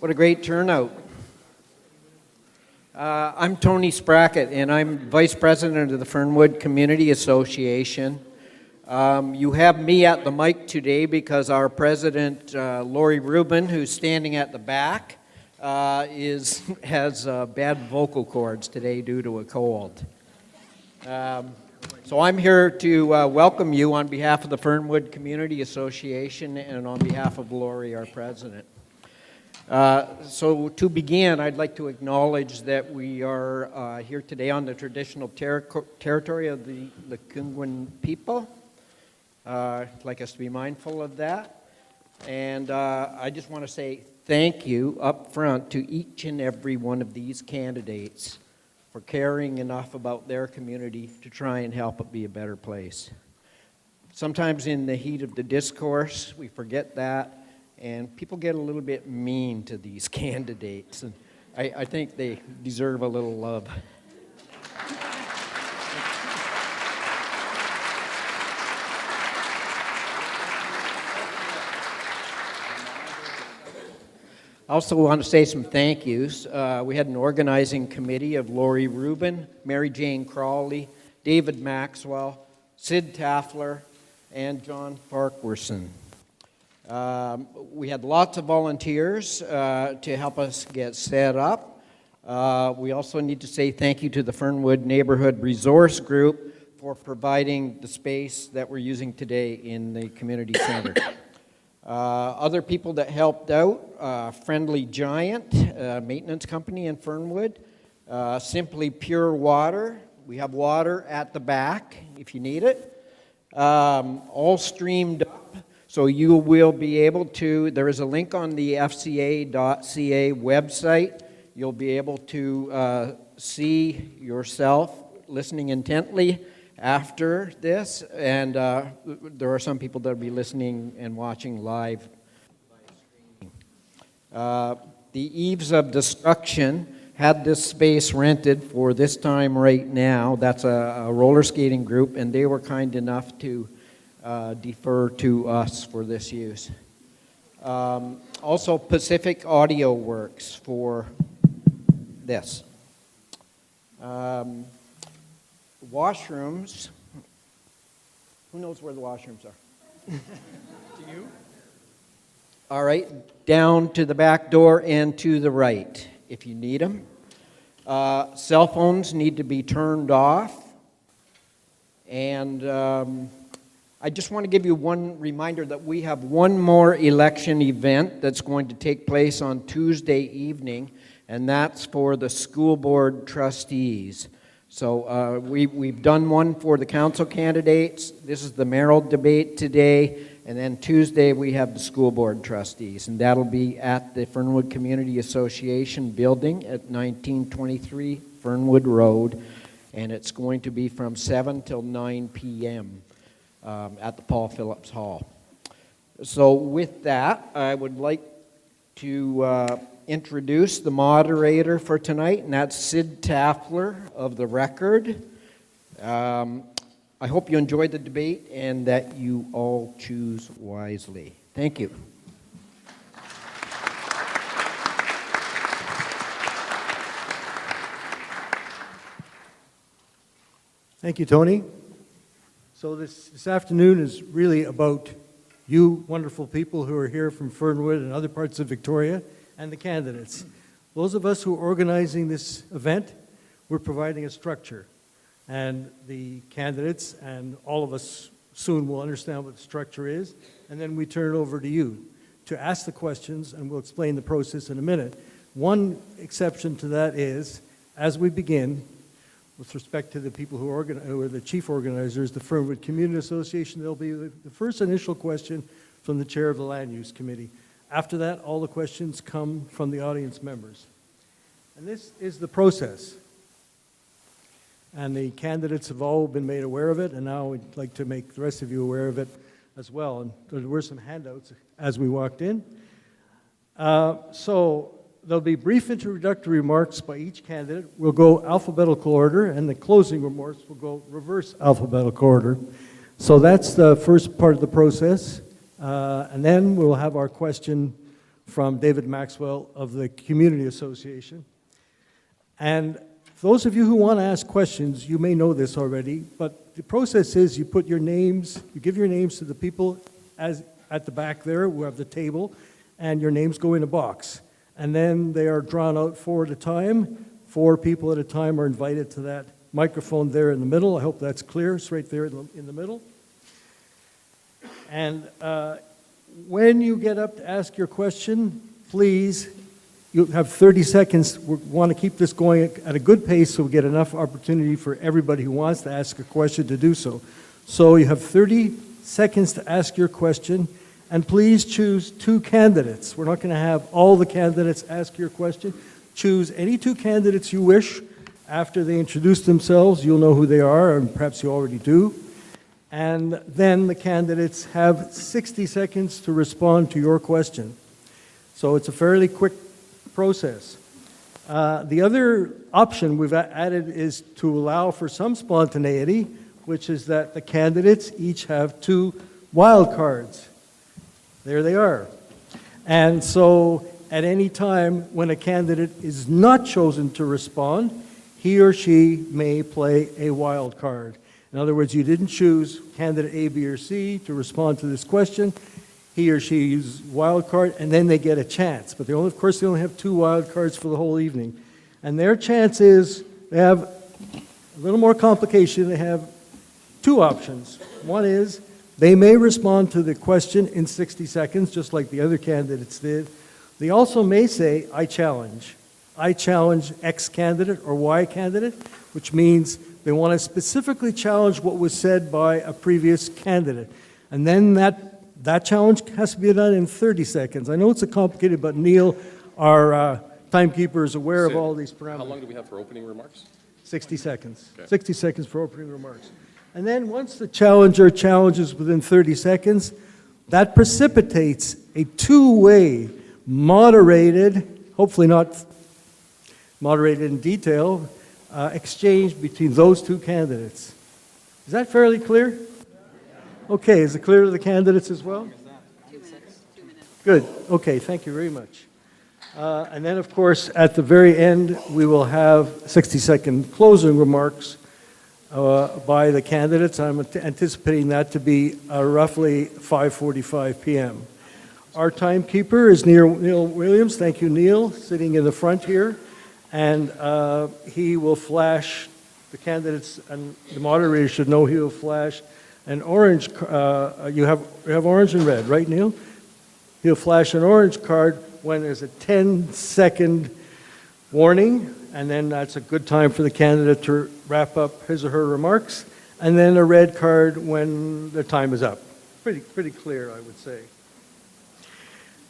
What a great turnout. I'm Tony Sprackett, and I'm Vice President of the Fernwood Community Association. You have me at the mic today because our President, Lori Rubin, who's standing at the back, has bad vocal cords today due to a cold. So I'm here to welcome you on behalf of the Fernwood Community Association and on behalf of Lori, our President. So to begin, I'd like to acknowledge that we are here today on the traditional territory of the Kungwan people. I'd like us to be mindful of that. And I just want to say thank you up front to each and every one of these candidates for caring enough about their community to try and help it be a better place. Sometimes in the heat of the discourse, we forget that, and people get a little bit mean to these candidates, and I think they deserve a little love. I also want to say some thank yous. We had an organizing committee of Lori Rubin, Mary Jane Crawley, David Maxwell, Sid Taffler, and John Farquharson. We had lots of volunteers to help us get set up. We also need to say thank you to the Fernwood Neighborhood Resource Group for providing the space that we're using today in the community center. Other people that helped out, Friendly Giant, maintenance company in Fernwood, Simply Pure Water. We have water at the back if you need it. All streamed up, so you will be able to, there is a link on the fca.ca website. You'll be able to see yourself listening intently after this, and there are some people that will be listening and watching live. The Eaves of Destruction had this space rented for this time right now. That's a roller skating group, and they were kind enough to defer to us for this use. Also, Pacific Audio Works for this. Washrooms. Who knows where the washrooms are? Do you? All right, down to the back door and to the right, if you need them. Cell phones need to be turned off. And I just want to give you one reminder that we have one more election event that's going to take place on Tuesday evening, and that's for the school board trustees. So we've done one for the council candidates. This is the Mayoral debate today. And then Tuesday we have the school board trustees. And that'll be at the Fernwood Community Association building at 1923 Fernwood Road. And it's going to be from 7 till 9 p.m. At the Paul Phillips Hall. So with that, I would like to introduce the moderator for tonight, and that's Sid Taffler of the Record. I hope you enjoyed the debate and that you all choose wisely. Thank you. Thank you, Tony. So this afternoon is really about you wonderful people who are here from Fernwood and other parts of Victoria, and the candidates. Those of us who are organizing this event, we're providing a structure. And the candidates and all of us soon will understand what the structure is, and then we turn it over to you to ask the questions, and we'll explain the process in a minute. One exception to that is, as we begin, with respect to the people who are the chief organizers, the Fernwood Community Association, there'll be the first initial question from the chair of the Land Use Committee. After that, all the questions come from the audience members. And this is the process. And the candidates have all been made aware of it, and now we'd like to make the rest of you aware of it as well. And there were some handouts as we walked in. So there'll be brief introductory remarks by each candidate. We'll go alphabetical order, and the closing remarks will go reverse alphabetical order. So that's the first part of the process. And then we'll have our question from David Maxwell of the Community Association. And those of you who want to ask questions, you may know this already, but the process is you put your names, you give your names to the people at the back there who have the table, and your names go in a box. And then they are drawn out 4 at a time. 4 people at a time are invited to that microphone there in the middle. I hope that's clear. It's right there in the middle. And when you get up to ask your question, please, you have 30 seconds. We want to keep this going at a good pace so we get enough opportunity for everybody who wants to ask a question to do so. So you have 30 seconds to ask your question, and please choose 2 candidates. We're not going to have all the candidates ask your question. Choose any 2 candidates you wish. After they introduce themselves, you'll know who they are, and perhaps you already do. And then the candidates have 60 seconds to respond to your question. So it's a fairly quick process. The other option we've added is to allow for some spontaneity, which is that the candidates each have 2 wild cards. There they are. And so at any time when a candidate is not chosen to respond, he or she may play a wild card. In other words, you didn't choose candidate A, B, or C to respond to this question. He or she uses wild card, and then they get a chance. But of course, they only have 2 wild cards for the whole evening. And their chance is, they have a little more complication. They have 2 options. One is, they may respond to the question in 60 seconds, just like the other candidates did. They also may say, I challenge. I challenge X candidate or Y candidate, which means they want to specifically challenge what was said by a previous candidate. And then that challenge has to be done in 30 seconds. I know it's complicated, but Neil, our timekeeper, is aware of all these parameters. How long do we have for opening remarks? 60 seconds. Okay. 60 seconds for opening remarks. And then once the challenger challenges within 30 seconds, that precipitates a 2-way, moderated, hopefully not moderated in detail, exchange between those 2 candidates. Is that fairly clear? Okay, is it clear to the candidates as well? 2 minutes. 2 minutes. Good. Okay, thank you very much. And then, of course, at the very end, we will have 60-second closing remarks by the candidates. I'm anticipating that to be roughly 5:45 p.m. Our timekeeper is Neil Williams. Thank you, Neil, sitting in the front here. And he will flash the candidates, and the moderator should know he will flash an orange. You have orange and red, right, Neil? He'll flash an orange card when there's a 10-second warning, and then that's a good time for the candidate to wrap up his or her remarks, and then a red card when the time is up. Pretty clear, I would say.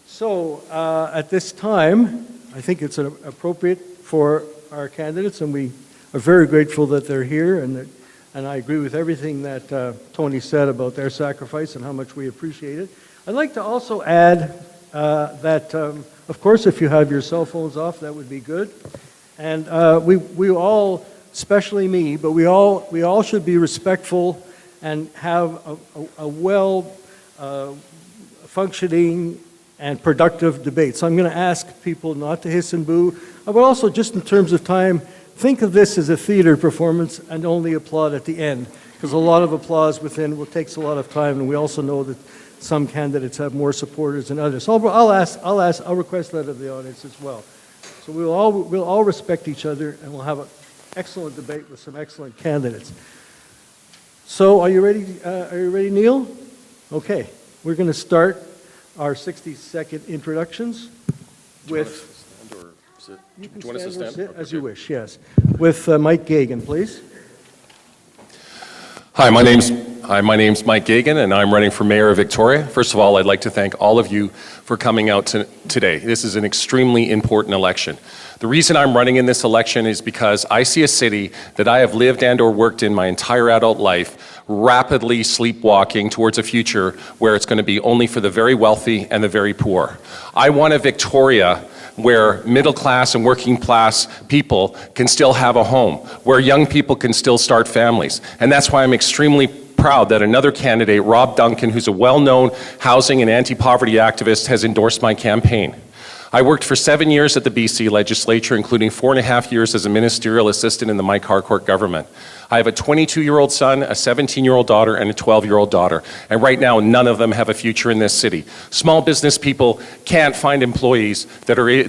So at this time, I think it's appropriate for our candidates, and we are very grateful that they're here, and I agree with everything that Tony said about their sacrifice and how much we appreciate it. I'd like to also add that, of course, if you have your cell phones off, that would be good. And we all, especially me, but we all should be respectful and have a well functioning and productive debate. So I'm going to ask people not to hiss and boo, but also just in terms of time, think of this as a theater performance and only applaud at the end, because a lot of applause takes a lot of time, and we also know that some candidates have more supporters than others. So I'll request that of the audience as well. So we'll all respect each other, and we'll have an excellent debate with some excellent candidates. So are you ready, Neil? Okay, we're going to start our 60-second introductions with... You can stand or sit? Do you want us to stand? As you wish, yes. With Mike Gagan, please. Hi, my name's Mike Gagan, and I'm running for mayor of Victoria. First of all, I'd like to thank all of you for coming out today. This is an extremely important election. The reason I'm running in this election is because I see a city that I have lived and or worked in my entire adult life rapidly sleepwalking towards a future where it's going to be only for the very wealthy and the very poor. I want a Victoria where middle class and working class people can still have a home, where young people can still start families. And that's why I'm extremely proud that another candidate, Rob Duncan, who's a well-known housing and anti-poverty activist, has endorsed my campaign. I worked for 7 years at the BC legislature, including 4.5 years as a ministerial assistant in the Mike Harcourt government. I have a 22-year-old son, a 17-year-old daughter, and a 12-year-old daughter. And right now, none of them have a future in this city. Small business people can't find employees that are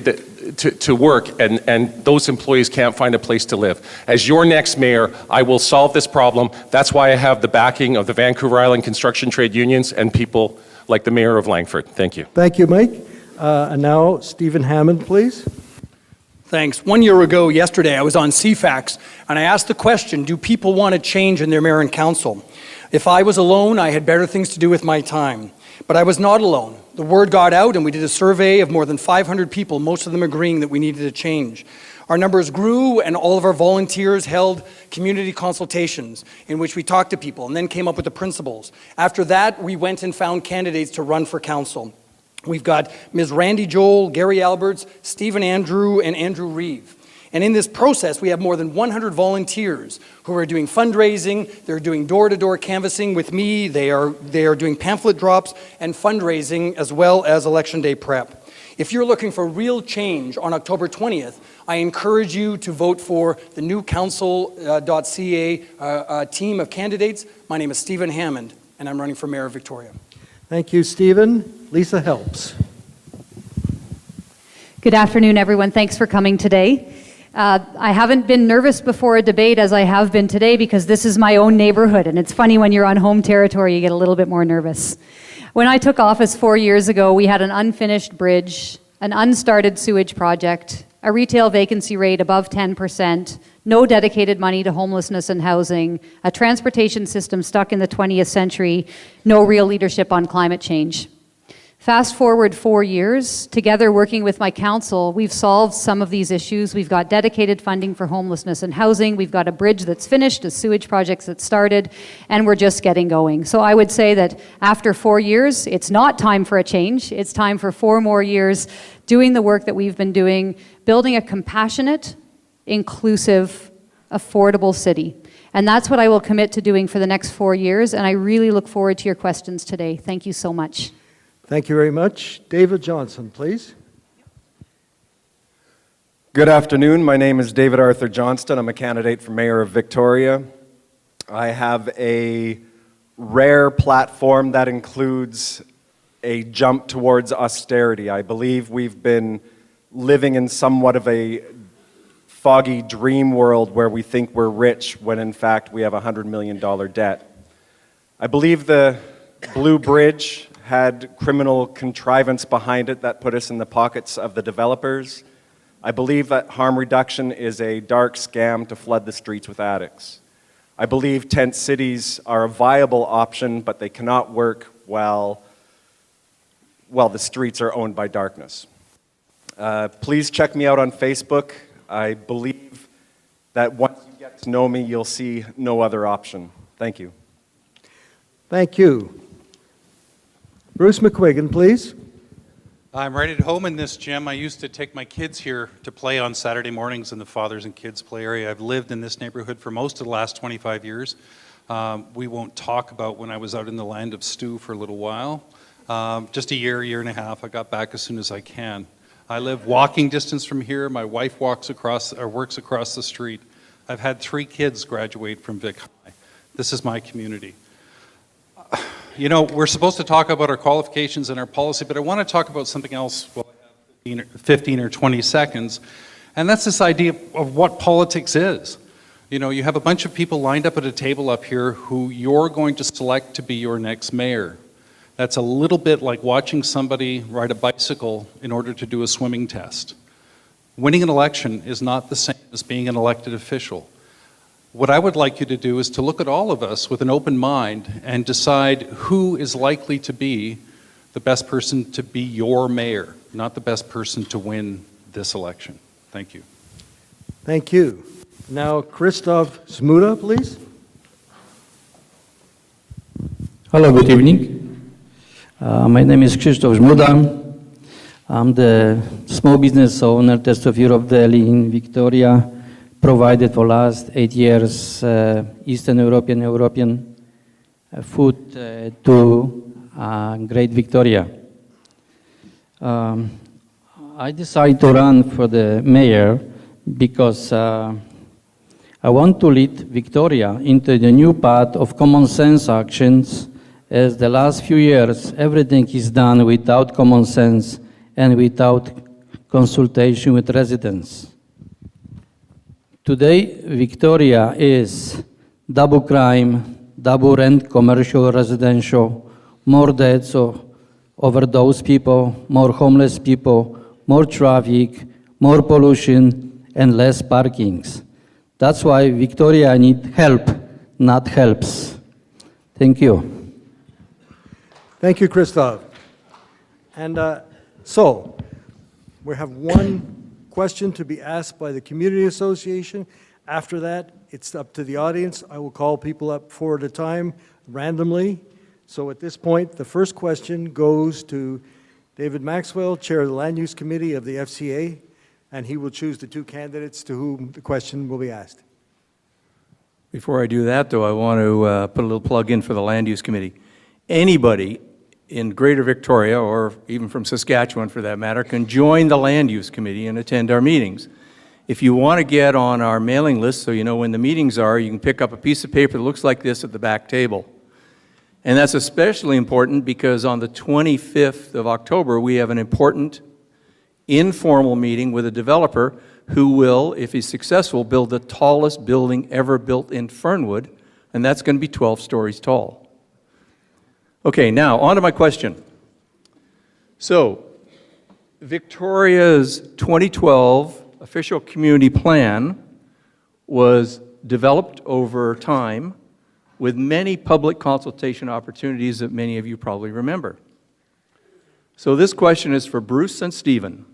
to work, and those employees can't find a place to live. As your next mayor, I will solve this problem. That's why I have the backing of the Vancouver Island construction trade unions and people like the mayor of Langford. Thank you. Thank you, Mike. And now, Stephen Hammond, please. Thanks. 1 year ago, yesterday, I was on CFAX, and I asked the question, do people want to change in their mayor and council? If I was alone, I had better things to do with my time. But I was not alone. The word got out, and we did a survey of more than 500 people, most of them agreeing that we needed a change. Our numbers grew, and all of our volunteers held community consultations in which we talked to people and then came up with the principles. After that, we went and found candidates to run for council. We've got Ms. Randy Joel, Gary Alberts, Stephen Andrew, and Andrew Reeve. And in this process, we have more than 100 volunteers who are doing fundraising, they're doing door-to-door canvassing with me, they are doing pamphlet drops and fundraising as well as election day prep. If you're looking for real change on October 20th, I encourage you to vote for the new council.ca team of candidates. My name is Stephen Hammond, and I'm running for Mayor of Victoria. Thank you, Stephen. Lisa Helps. Good afternoon, everyone. Thanks for coming today. I haven't been nervous before a debate as I have been today because this is my own neighborhood, and it's funny when you're on home territory, you get a little bit more nervous. When I took office 4 years ago, we had an unfinished bridge, an unstarted sewage project, a retail vacancy rate above 10%, no dedicated money to homelessness and housing, a transportation system stuck in the 20th century, no real leadership on climate change. Fast forward 4 years, together working with my council, we've solved some of these issues. We've got dedicated funding for homelessness and housing, we've got a bridge that's finished, a sewage project that's started, and we're just getting going. So I would say that after 4 years, it's not time for a change, it's time for 4 more years doing the work that we've been doing, building a compassionate, inclusive, affordable city. And that's what I will commit to doing for the next 4 years, and I really look forward to your questions today. Thank you so much. Thank you very much. David Johnston, please. Good afternoon. My name is David Arthur Johnston. I'm a candidate for Mayor of Victoria. I have a rare platform that includes a jump towards austerity. I believe we've been living in somewhat of a foggy dream world where we think we're rich when in fact we have a $100 million debt. I believe the Blue Bridge had criminal contrivance behind it that put us in the pockets of the developers. I believe that harm reduction is a dark scam to flood the streets with addicts. I believe tent cities are a viable option, but they cannot work while the streets are owned by darkness. Please check me out on Facebook. I believe that once you get to know me, you'll see no other option. Thank you. Thank you. Bruce McQuiggan, please. I'm right at home in this gym. I used to take my kids here to play on Saturday mornings in the fathers and kids play area. I've lived in this neighborhood for most of the last 25 years. We won't talk about when I was out in the land of stew for a little while. Just a year and a half. I got back as soon as I can. I live walking distance from here. My wife works across the street. I've had 3 kids graduate from Vic High. This is my community. You know, we're supposed to talk about our qualifications and our policy, but I want to talk about something else while I have 15 or 20 seconds, and that's this idea of what politics is. You know, you have a bunch of people lined up at a table up here who you're going to select to be your next mayor. That's a little bit like watching somebody ride a bicycle in order to do a swimming test. Winning an election is not the same as being an elected official. What I would like you to do is to look at all of us with an open mind and decide who is likely to be the best person to be your mayor, not the best person to win this election. Thank you. Thank you. Now, Christoph Smuda, please. Hello, good evening. My name is Krzysztof Żmuda. I'm the small business owner, Test of Europe Deli in Victoria, provided for last 8 years Eastern European food to Great Victoria. I decided to run for the mayor because I want to lead Victoria into the new path of common sense actions, as the last few years everything is done without common sense and without consultation with residents. Today, Victoria is double crime, double rent, commercial, residential, more deaths over those people, more homeless people, more traffic, more pollution, and less parkings. That's why Victoria needs help, not helps. Thank you. Thank you, Christoph. And so, we have one question to be asked by the Community Association. After that, it's up to the audience. I will call people up four at a time, randomly. So at this point, the first question goes to David Maxwell, Chair of the Land Use Committee of the FCA, and he will choose the two candidates to whom the question will be asked. Before I do that, though, I want to put a little plug in for the Land Use Committee. Anybody in Greater Victoria, or even from Saskatchewan for that matter, can join the Land Use Committee and attend our meetings. If you want to get on our mailing list so you know when the meetings are, you can pick up a piece of paper that looks like this at the back table. And that's especially important because on the 25th of October, we have an important informal meeting with a developer who will, if he's successful, build the tallest building ever built in Fernwood, and that's going to be 12 stories tall. Okay, now, on to my question. So, Victoria's 2012 official community plan was developed over time with many public consultation opportunities that many of you probably remember. So this question is for Bruce and Stephen.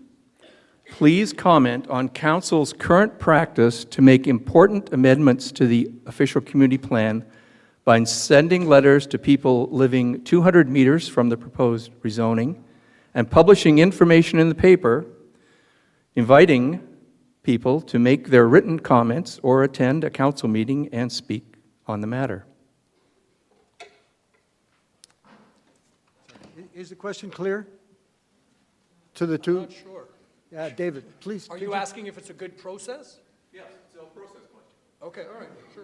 Please comment on Council's current practice to make important amendments to the official community plan by sending letters to people living 200 meters from the proposed rezoning and publishing information in the paper, inviting people to make their written comments or attend a council meeting and speak on the matter. Is the question clear to the two? I'm not sure. Yeah, David, please. Are you asking if it's a good process? Yes, it's a process question. Okay, all right, sure.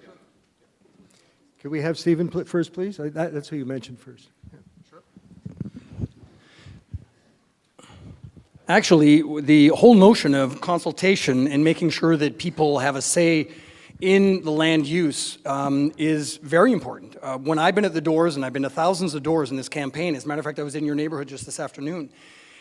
Can we have Stephen first, please? That's who you mentioned first. Yeah. Sure. Actually, the whole notion of consultation and making sure that people have a say in the land use is very important. When I've been at the doors, and I've been to thousands of doors in this campaign, as a matter of fact, I was in your neighborhood just this afternoon,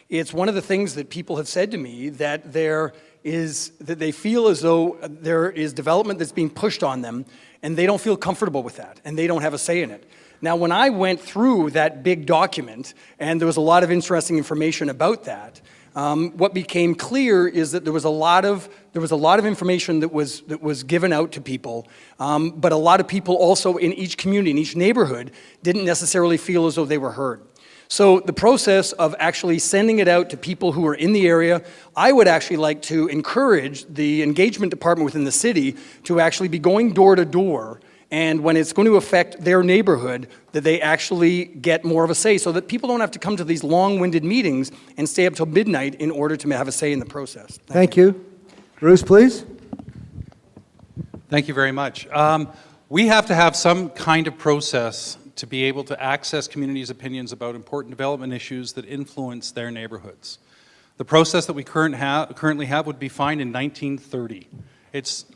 it's one of the things that people have said to me that that they feel as though there is development that's being pushed on them, and they don't feel comfortable with that, and they don't have a say in it. Now, when I went through that big document, and there was a lot of interesting information about that, what became clear is that there was a lot of information that was given out to people, but a lot of people also in each community, in each neighborhood, didn't necessarily feel as though they were heard. So the process of actually sending it out to people who are in the area, I would actually like to encourage the engagement department within the city to actually be going door to door, and when it's going to affect their neighborhood, that they actually get more of a say so that people don't have to come to these long-winded meetings and stay up till midnight in order to have a say in the process. Thank you. Bruce, please. Thank you very much. We have to have some kind of process to be able to access communities' opinions about important development issues that influence their neighborhoods. The process that we currently have would be found in 1930.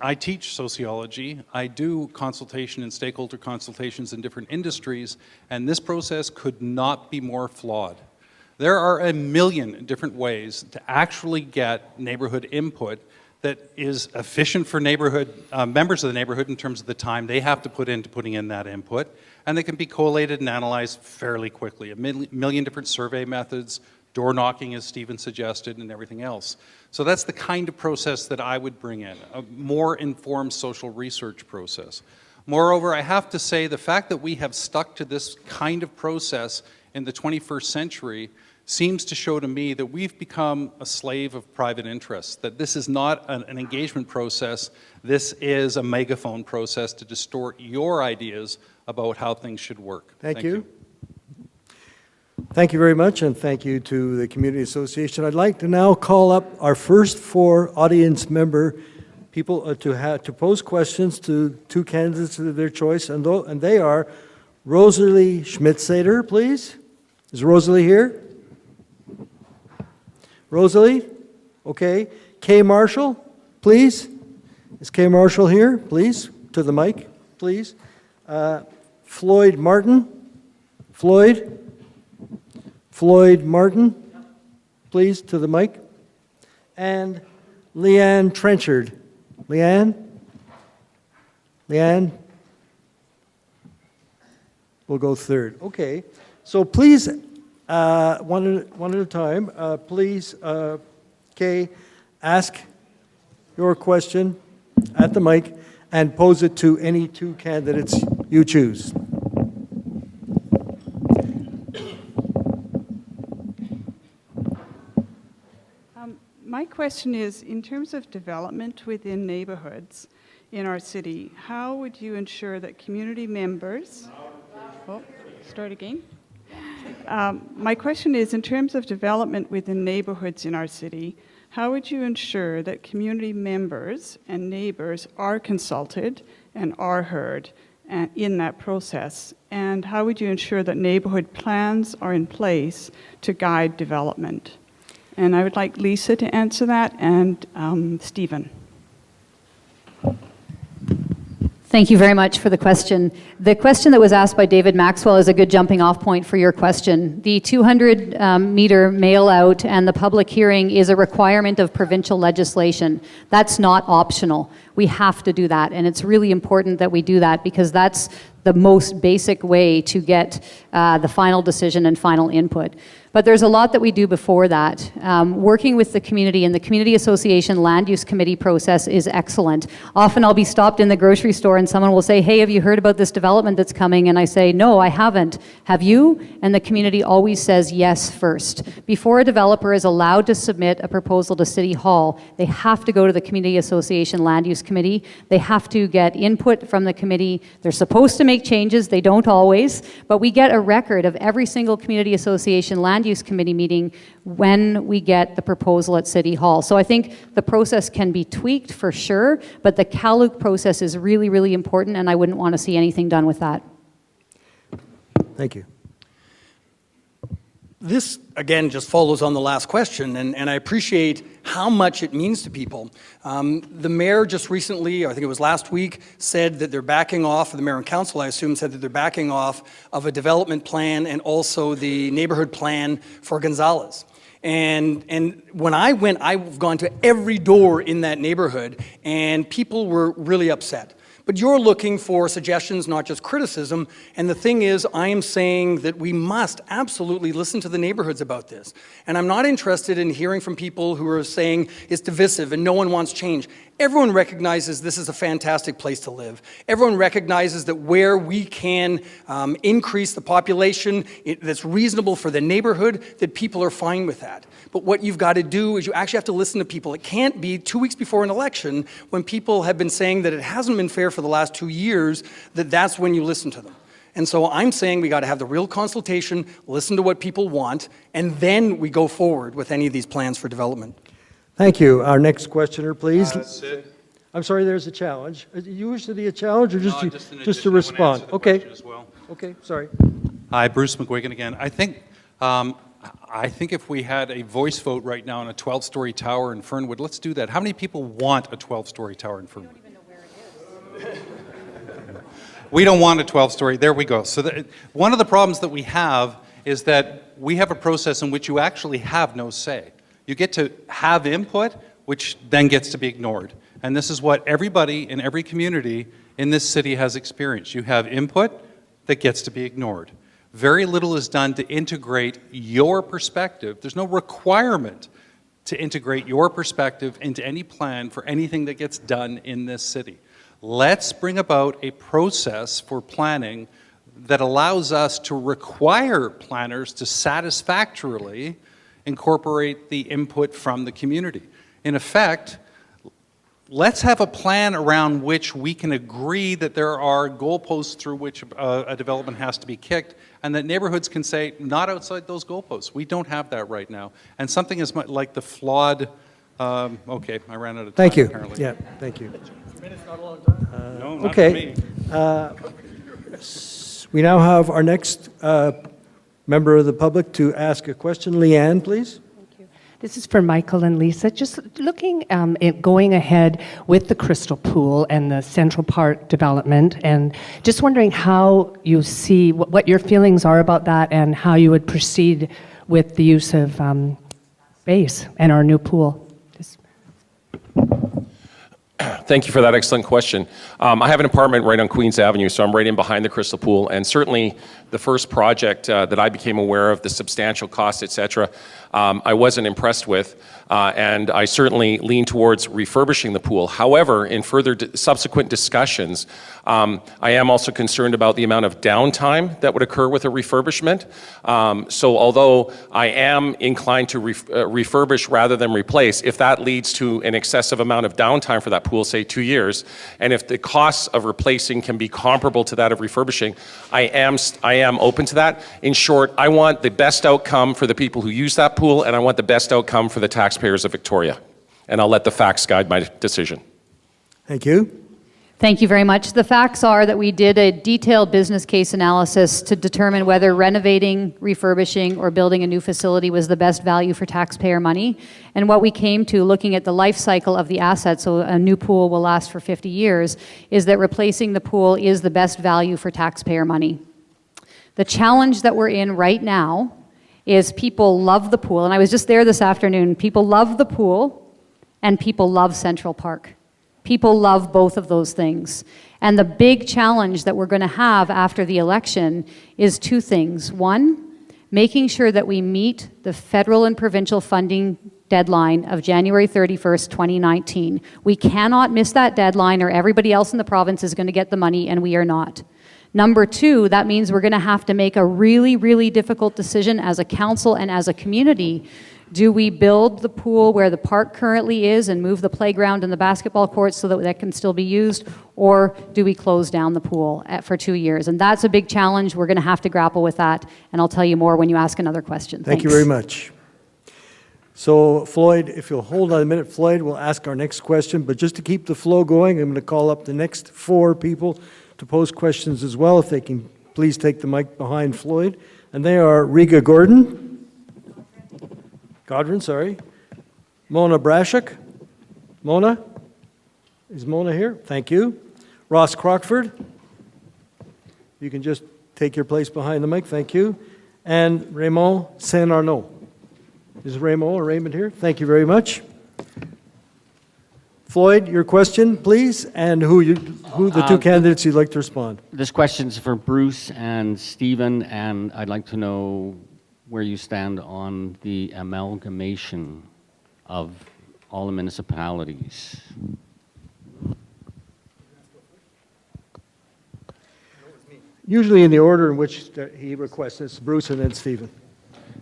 I teach sociology, I do consultation and stakeholder consultations in different industries, and this process could not be more flawed. There are a million different ways to actually get neighborhood input that is efficient for neighborhood members of the neighborhood in terms of the time they have to put into putting in that input, and they can be collated and analyzed fairly quickly. A million different survey methods, door knocking as Stephen suggested, and everything else. So that's the kind of process that I would bring in, a more informed social research process. Moreover, I have to say the fact that we have stuck to this kind of process in the 21st century seems to show to me that we've become a slave of private interests, that this is not an engagement process, this is a megaphone process to distort your ideas about how things should work. Thank you. Thank you very much, and thank you to the Community Association. I'd like to now call up our first 4 audience member people to pose questions to 2 candidates of their choice, and they are Rosalie Schmidsader, please. Is Rosalie here? Rosalie? Okay. Kay Marshall, please. Is Kay Marshall here? Please, to the mic, please. Floyd Martin. Floyd Martin, please, to the mic. And Leanne Trenchard. Leanne? We'll go third. Okay. So please, one at a time, please, Kay, ask your question at the mic and pose it to any 2 candidates you choose. My question is, in terms of development within neighborhoods in our city, how would you ensure that community members... Oh, start again. My question is, in terms of development within neighborhoods in our city, how would you ensure that community members and neighbors are consulted and are heard in that process? And how would you ensure that neighborhood plans are in place to guide development? And I would like Lisa to answer that, and Stephen. Thank you very much for the question. The question that was asked by David Maxwell is a good jumping off point for your question. The 200-meter mail-out and the public hearing is a requirement of provincial legislation. That's not optional. We have to do that, and it's really important that we do that because that's the most basic way to get the final decision and final input. But there's a lot that we do before that. Working with the community and the Community Association Land Use Committee process is excellent. Often I'll be stopped in the grocery store and someone will say, hey, have you heard about this development that's coming? And I say, no, I haven't. Have you? And the community always says yes first. Before a developer is allowed to submit a proposal to City Hall, they have to go to the Community Association Land Use Committee. They have to get input from the committee. They're supposed to make changes. They don't always. But we get a record of every single Community Association Land Use Committee meeting when we get the proposal at City Hall. So I think the process can be tweaked for sure, but the CALUC process is really, really important, and I wouldn't want to see anything done with that. Thank you. This, again, just follows on the last question, and I appreciate how much it means to people. The mayor just recently, I think it was last week, said that they're backing off, the mayor and council, I assume, said that they're backing off of a development plan and also the neighborhood plan for Gonzales. And when I went, I've gone to every door in that neighborhood, and people were really upset. But you're looking for suggestions, not just criticism. And the thing is, I am saying that we must absolutely listen to the neighborhoods about this. And I'm not interested in hearing from people who are saying it's divisive and no one wants change. Everyone recognizes this is a fantastic place to live. Everyone recognizes that where we can increase the population that's reasonable for the neighborhood, that people are fine with that. But what you've got to do is you actually have to listen to people. It can't be 2 weeks before an election when people have been saying that it hasn't been fair for the last 2 years, that's when you listen to them. And so I'm saying we got to have the real consultation, listen to what people want, and then we go forward with any of these plans for development. Thank you. Our next questioner, please. Sid? I'm sorry, there's a challenge. You wish to be a challenge or just, No, just to respond? Okay. As well. Okay, sorry. Hi, Bruce McGuigan again. I think if we had a voice vote right now on a 12-story tower in Fernwood, let's do that. How many people want a 12-story tower in Fernwood? We don't even know where it is. We don't want a 12-story. There we go. So one of the problems that we have is that we have a process in which you actually have no say. You get to have input, which then gets to be ignored. And this is what everybody in every community in this city has experienced. You have input that gets to be ignored. Very little is done to integrate your perspective. There's no requirement to integrate your perspective into any plan for anything that gets done in this city. Let's bring about a process for planning that allows us to require planners to satisfactorily incorporate the input from the community. In effect, let's have a plan around which we can agree that there are goalposts through which a development has to be kicked, and that neighborhoods can say, not outside those goalposts. We don't have that right now. And something as much like the flawed, okay, I ran out of time. Thank you. Apparently. Yeah, thank you. No, not Okay. for me. We now have our next member of the public to ask a question. Leanne, please. This is for Michael and Lisa. Just looking at going ahead with the Crystal Pool and the Central Park development, and just wondering how you see, what your feelings are about that, and how you would proceed with the use of space and our new pool. Thank you for that excellent question. I have an apartment right on Queens Avenue, so I'm right in behind the Crystal Pool, and certainly the first project that I became aware of, the substantial costs, et cetera, I wasn't impressed with, and I certainly lean towards refurbishing the pool. However, in further subsequent discussions, I am also concerned about the amount of downtime that would occur with a refurbishment. So although I am inclined to refurbish rather than replace, if that leads to an excessive amount of downtime for that pool, say 2 years, and if the costs of replacing can be comparable to that of refurbishing, I am open to that. In short, I want the best outcome for the people who use that pool, and I want the best outcome for the taxpayers of Victoria. And I'll let the facts guide my decision. Thank you. Thank you very much. The facts are that we did a detailed business case analysis to determine whether renovating, refurbishing, or building a new facility was the best value for taxpayer money. And what we came to, looking at the life cycle of the asset, so a new pool will last for 50 years, is that replacing the pool is the best value for taxpayer money. The challenge that we're in right now is people love the pool, and I was just there this afternoon. People love the pool, and people love Central Park. People love both of those things. And the big challenge that we're going to have after the election is two things. One, making sure that we meet the federal and provincial funding deadline of January 31st, 2019. We cannot miss that deadline, or everybody else in the province is going to get the money, and we are not. Number two, that means we're going to have to make a really, really difficult decision as a council and as a community. Do we build the pool where the park currently is and move the playground and the basketball courts so that that can still be used, or do we close down the pool for 2 years? And that's a big challenge. We're going to have to grapple with that, and I'll tell you more when you ask another question. Thank you very much. So, Floyd, if you'll hold on a minute, Floyd, we'll ask our next question. But just to keep the flow going, I'm going to call up the next 4 people to pose questions as well, if they can please take the mic behind Floyd. And they are Riga Godwin, sorry. Mona Brashuk. Mona? Is Mona here? Thank you. Ross Crockford. You can just take your place behind the mic. Thank you. And Raymond Saint-Arnaud. Is Raymond or Raymond here? Thank you very much. Floyd, your question, please, and who the two candidates you'd like to respond. This question's for Bruce and Stephen, and I'd like to know where you stand on the amalgamation of all the municipalities. Usually in the order in which he requests. It's Bruce and then Stephen.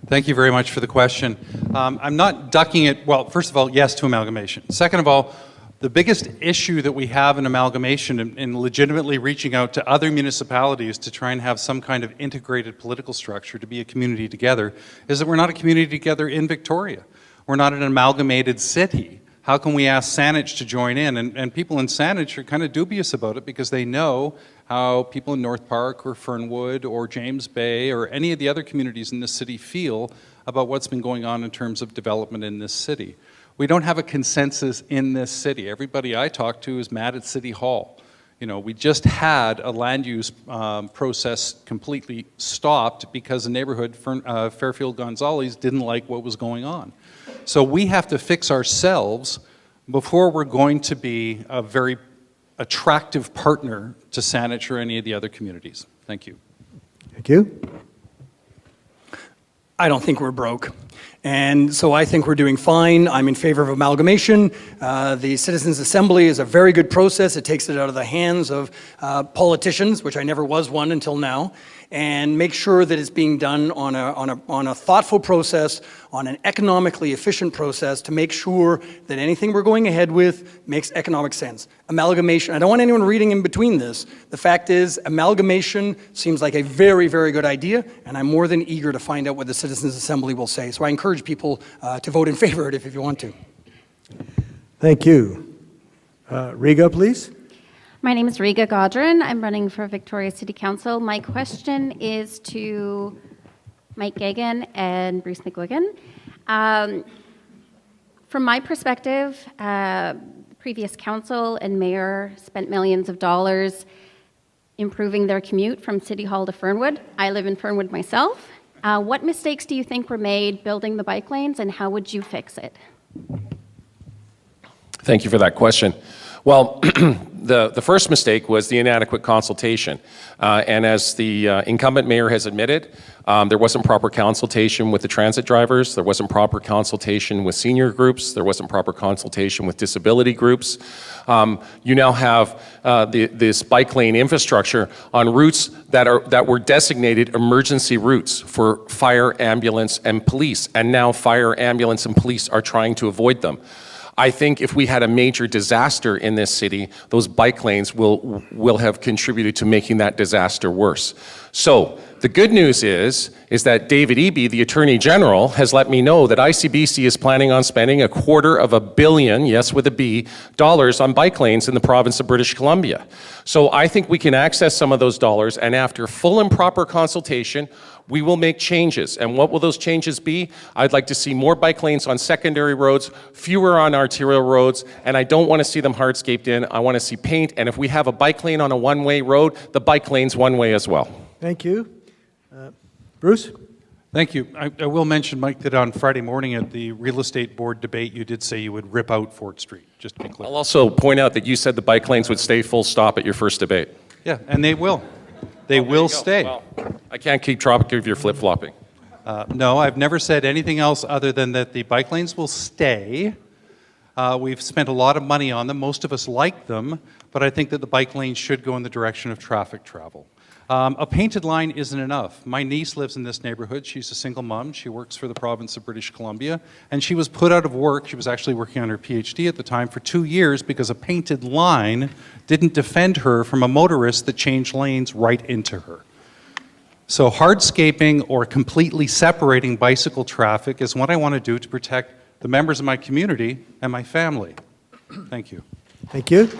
Thank you very much for the question. I'm not ducking it. Well, first of all, yes to amalgamation. Second of all, the biggest issue that we have in amalgamation and legitimately reaching out to other municipalities to try and have some kind of integrated political structure to be a community together is that we're not a community together in Victoria. We're not an amalgamated city. How can we ask Saanich to join in? And people in Saanich are kind of dubious about it because they know how people in North Park or Fernwood or James Bay or any of the other communities in this city feel about what's been going on in terms of development in this city. We don't have a consensus in this city. Everybody I talk to is mad at City Hall. You know, we just had a land use process completely stopped because the neighborhood, Fairfield Gonzales, didn't like what was going on. So we have to fix ourselves before we're going to be a very attractive partner to Saanich or any of the other communities. Thank you. Thank you. I don't think we're broke. And so I think we're doing fine. I'm in favor of amalgamation. The Citizens Assembly is a very good process. It takes it out of the hands of politicians, which I never was one until now, and make sure that it's being done on a thoughtful process, on an economically efficient process to make sure that anything we're going ahead with makes economic sense. Amalgamation, I don't want anyone reading in between this. The fact is, amalgamation seems like a very, very good idea, and I'm more than eager to find out what the Citizens Assembly will say. So I encourage people to vote in favor of it if you want to. Thank you. Riga, please. My name is Riga Godrin. I'm running for Victoria City Council. My question is to Mike Gagan and Bruce McGuigan. From my perspective, previous council and mayor spent millions of dollars improving their commute from City Hall to Fernwood. I live in Fernwood myself. What mistakes do you think were made building the bike lanes, and how would you fix it? Thank you for that question. Well, the first mistake was the inadequate consultation. And as the incumbent mayor has admitted, there wasn't proper consultation with the transit drivers, there wasn't proper consultation with senior groups, there wasn't proper consultation with disability groups. You now have this bike lane infrastructure on routes that were designated emergency routes for fire, ambulance, and police, and now fire, ambulance, and police are trying to avoid them. I think if we had a major disaster in this city, those bike lanes will have contributed to making that disaster worse. So the good news is that David Eby, the Attorney General, has let me know that ICBC is planning on spending $250 million, yes with a B, dollars on bike lanes in the province of British Columbia. So I think we can access some of those dollars, and after full and proper consultation, we will make changes. And what will those changes be? I'd like to see more bike lanes on secondary roads, fewer on arterial roads, and I don't want to see them hardscaped in. I want to see paint, and if we have a bike lane on a one-way road, the bike lane's one way as well. Thank you. Bruce? Thank you. I will mention, Mike, that on Friday morning at the real estate board debate, you did say you would rip out Fort Street, just to be clear. I'll also point out that you said the bike lanes would stay full stop at your first debate. Yeah, and they will. They will stay. Well, I can't keep track of your flip-flopping. No, I've never said anything else other than that the bike lanes will stay. We've spent a lot of money on them. Most of us like them, but I think that the bike lanes should go in the direction of traffic travel. A painted line isn't enough. My niece lives in this neighborhood. She's a single mom. She works for the province of British Columbia, and she was put out of work. She was actually working on her PhD at the time for 2 years because a painted line didn't defend her from a motorist that changed lanes right into her. So hardscaping or completely separating bicycle traffic is what I want to do to protect the members of my community and my family. Thank you. Thank you.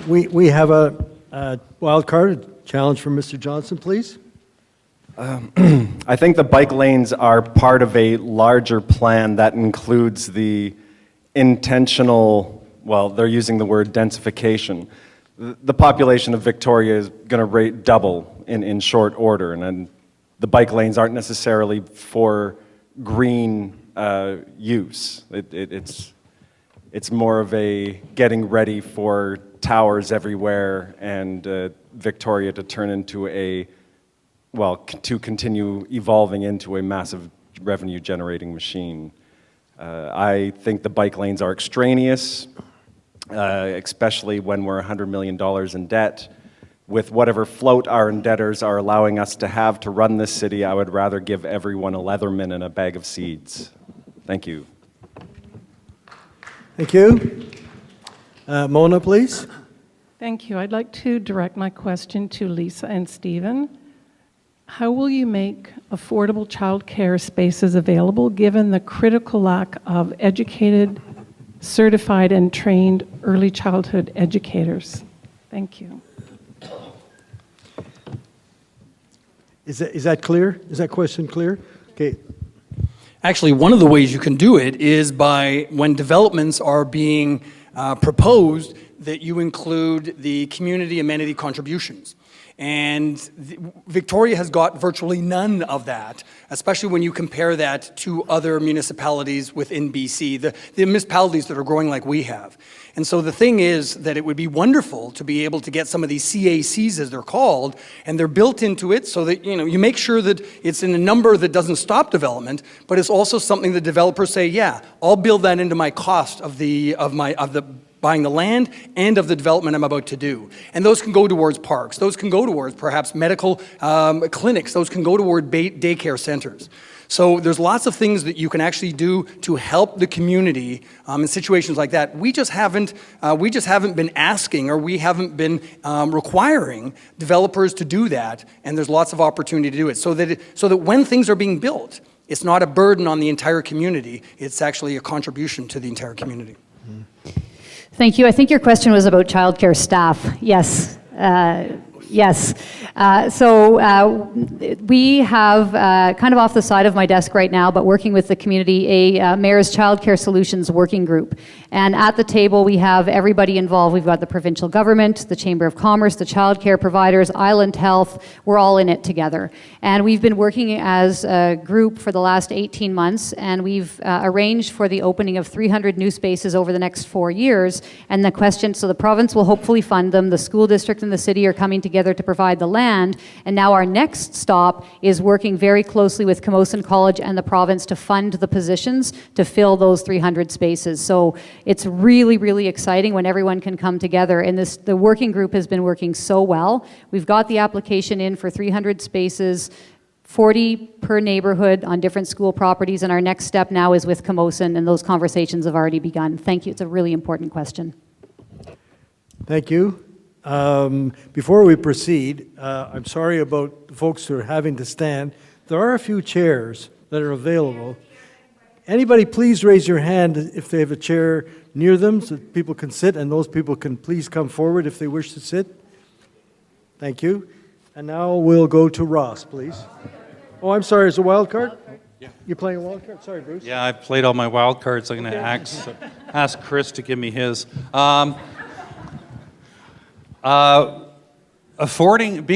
We have a wild card challenge from Mr. Johnston, please. I think the bike lanes are part of a larger plan that includes the intentional, well, they're using the word densification. The population of Victoria is going to double in short order, and the bike lanes aren't necessarily for green use. It's more of a getting ready for towers everywhere and Victoria to turn into to continue evolving into a massive revenue generating machine. I think the bike lanes are extraneous, especially when we're $100 million in debt. With whatever float our indebtors are allowing us to have to run this city, I would rather give everyone a Leatherman and a bag of seeds. Thank you. Thank you. Mona, please. Thank you. I'd like to direct my question to Lisa and Stephen. How will you make affordable childcare spaces available given the critical lack of educated, certified, and trained early childhood educators? Thank you. Is that clear? Is that question clear? Okay. Actually, one of the ways you can do it is by when developments are being proposed that you include the community amenity contributions. And Victoria has got virtually none of that, especially when you compare that to other municipalities within BC, the municipalities that are growing like we have. And so the thing is that it would be wonderful to be able to get some of these CACs, as they're called, and they're built into it so that you make sure that it's in a number that doesn't stop development, but it's also something the developers say, yeah, I'll build that into my cost of the buying the land and of the development I'm about to do. And those can go towards parks. Those can go towards perhaps medical clinics. Those can go toward daycare centers. So there's lots of things that you can actually do to help the community in situations like that. We just haven't been asking, or we haven't been requiring developers to do that. And there's lots of opportunity to do it so that when things are being built, it's not a burden on the entire community. It's actually a contribution to the entire community. Thank you. I think your question was about childcare staff. Yes. Yes. We have, kind of off the side of my desk right now, but working with the community, a Mayor's Childcare Solutions working group. And at the table, we have everybody involved. We've got the provincial government, the Chamber of Commerce, the childcare providers, Island Health. We're all in it together. And we've been working as a group for the last 18 months, and we've arranged for the opening of 300 new spaces over the next 4 years. And the question, so the province will hopefully fund them. The school district and the city are coming together to provide the land. And now our next stop is working very closely with Camosun College and the province to fund the positions to fill those 300 spaces. So it's really, really exciting when everyone can come together. And the working group has been working so well. We've got the application in for 300 spaces, 40 per neighborhood on different school properties. And our next step now is with Camosun, and those conversations have already begun. Thank you. It's a really important question. Thank you. Before we proceed, I'm sorry about the folks who are having to stand. There are a few chairs that are available. Anybody please raise your hand if they have a chair near them so that people can sit, and those people can please come forward if they wish to sit. Thank you. And now we'll go to Ross, please. Oh, I'm sorry, is it a wild card? Yeah. You're playing a wild card? Sorry, Bruce. Yeah, I've played all my wild cards. I'm going to ask Chris to give me his. Being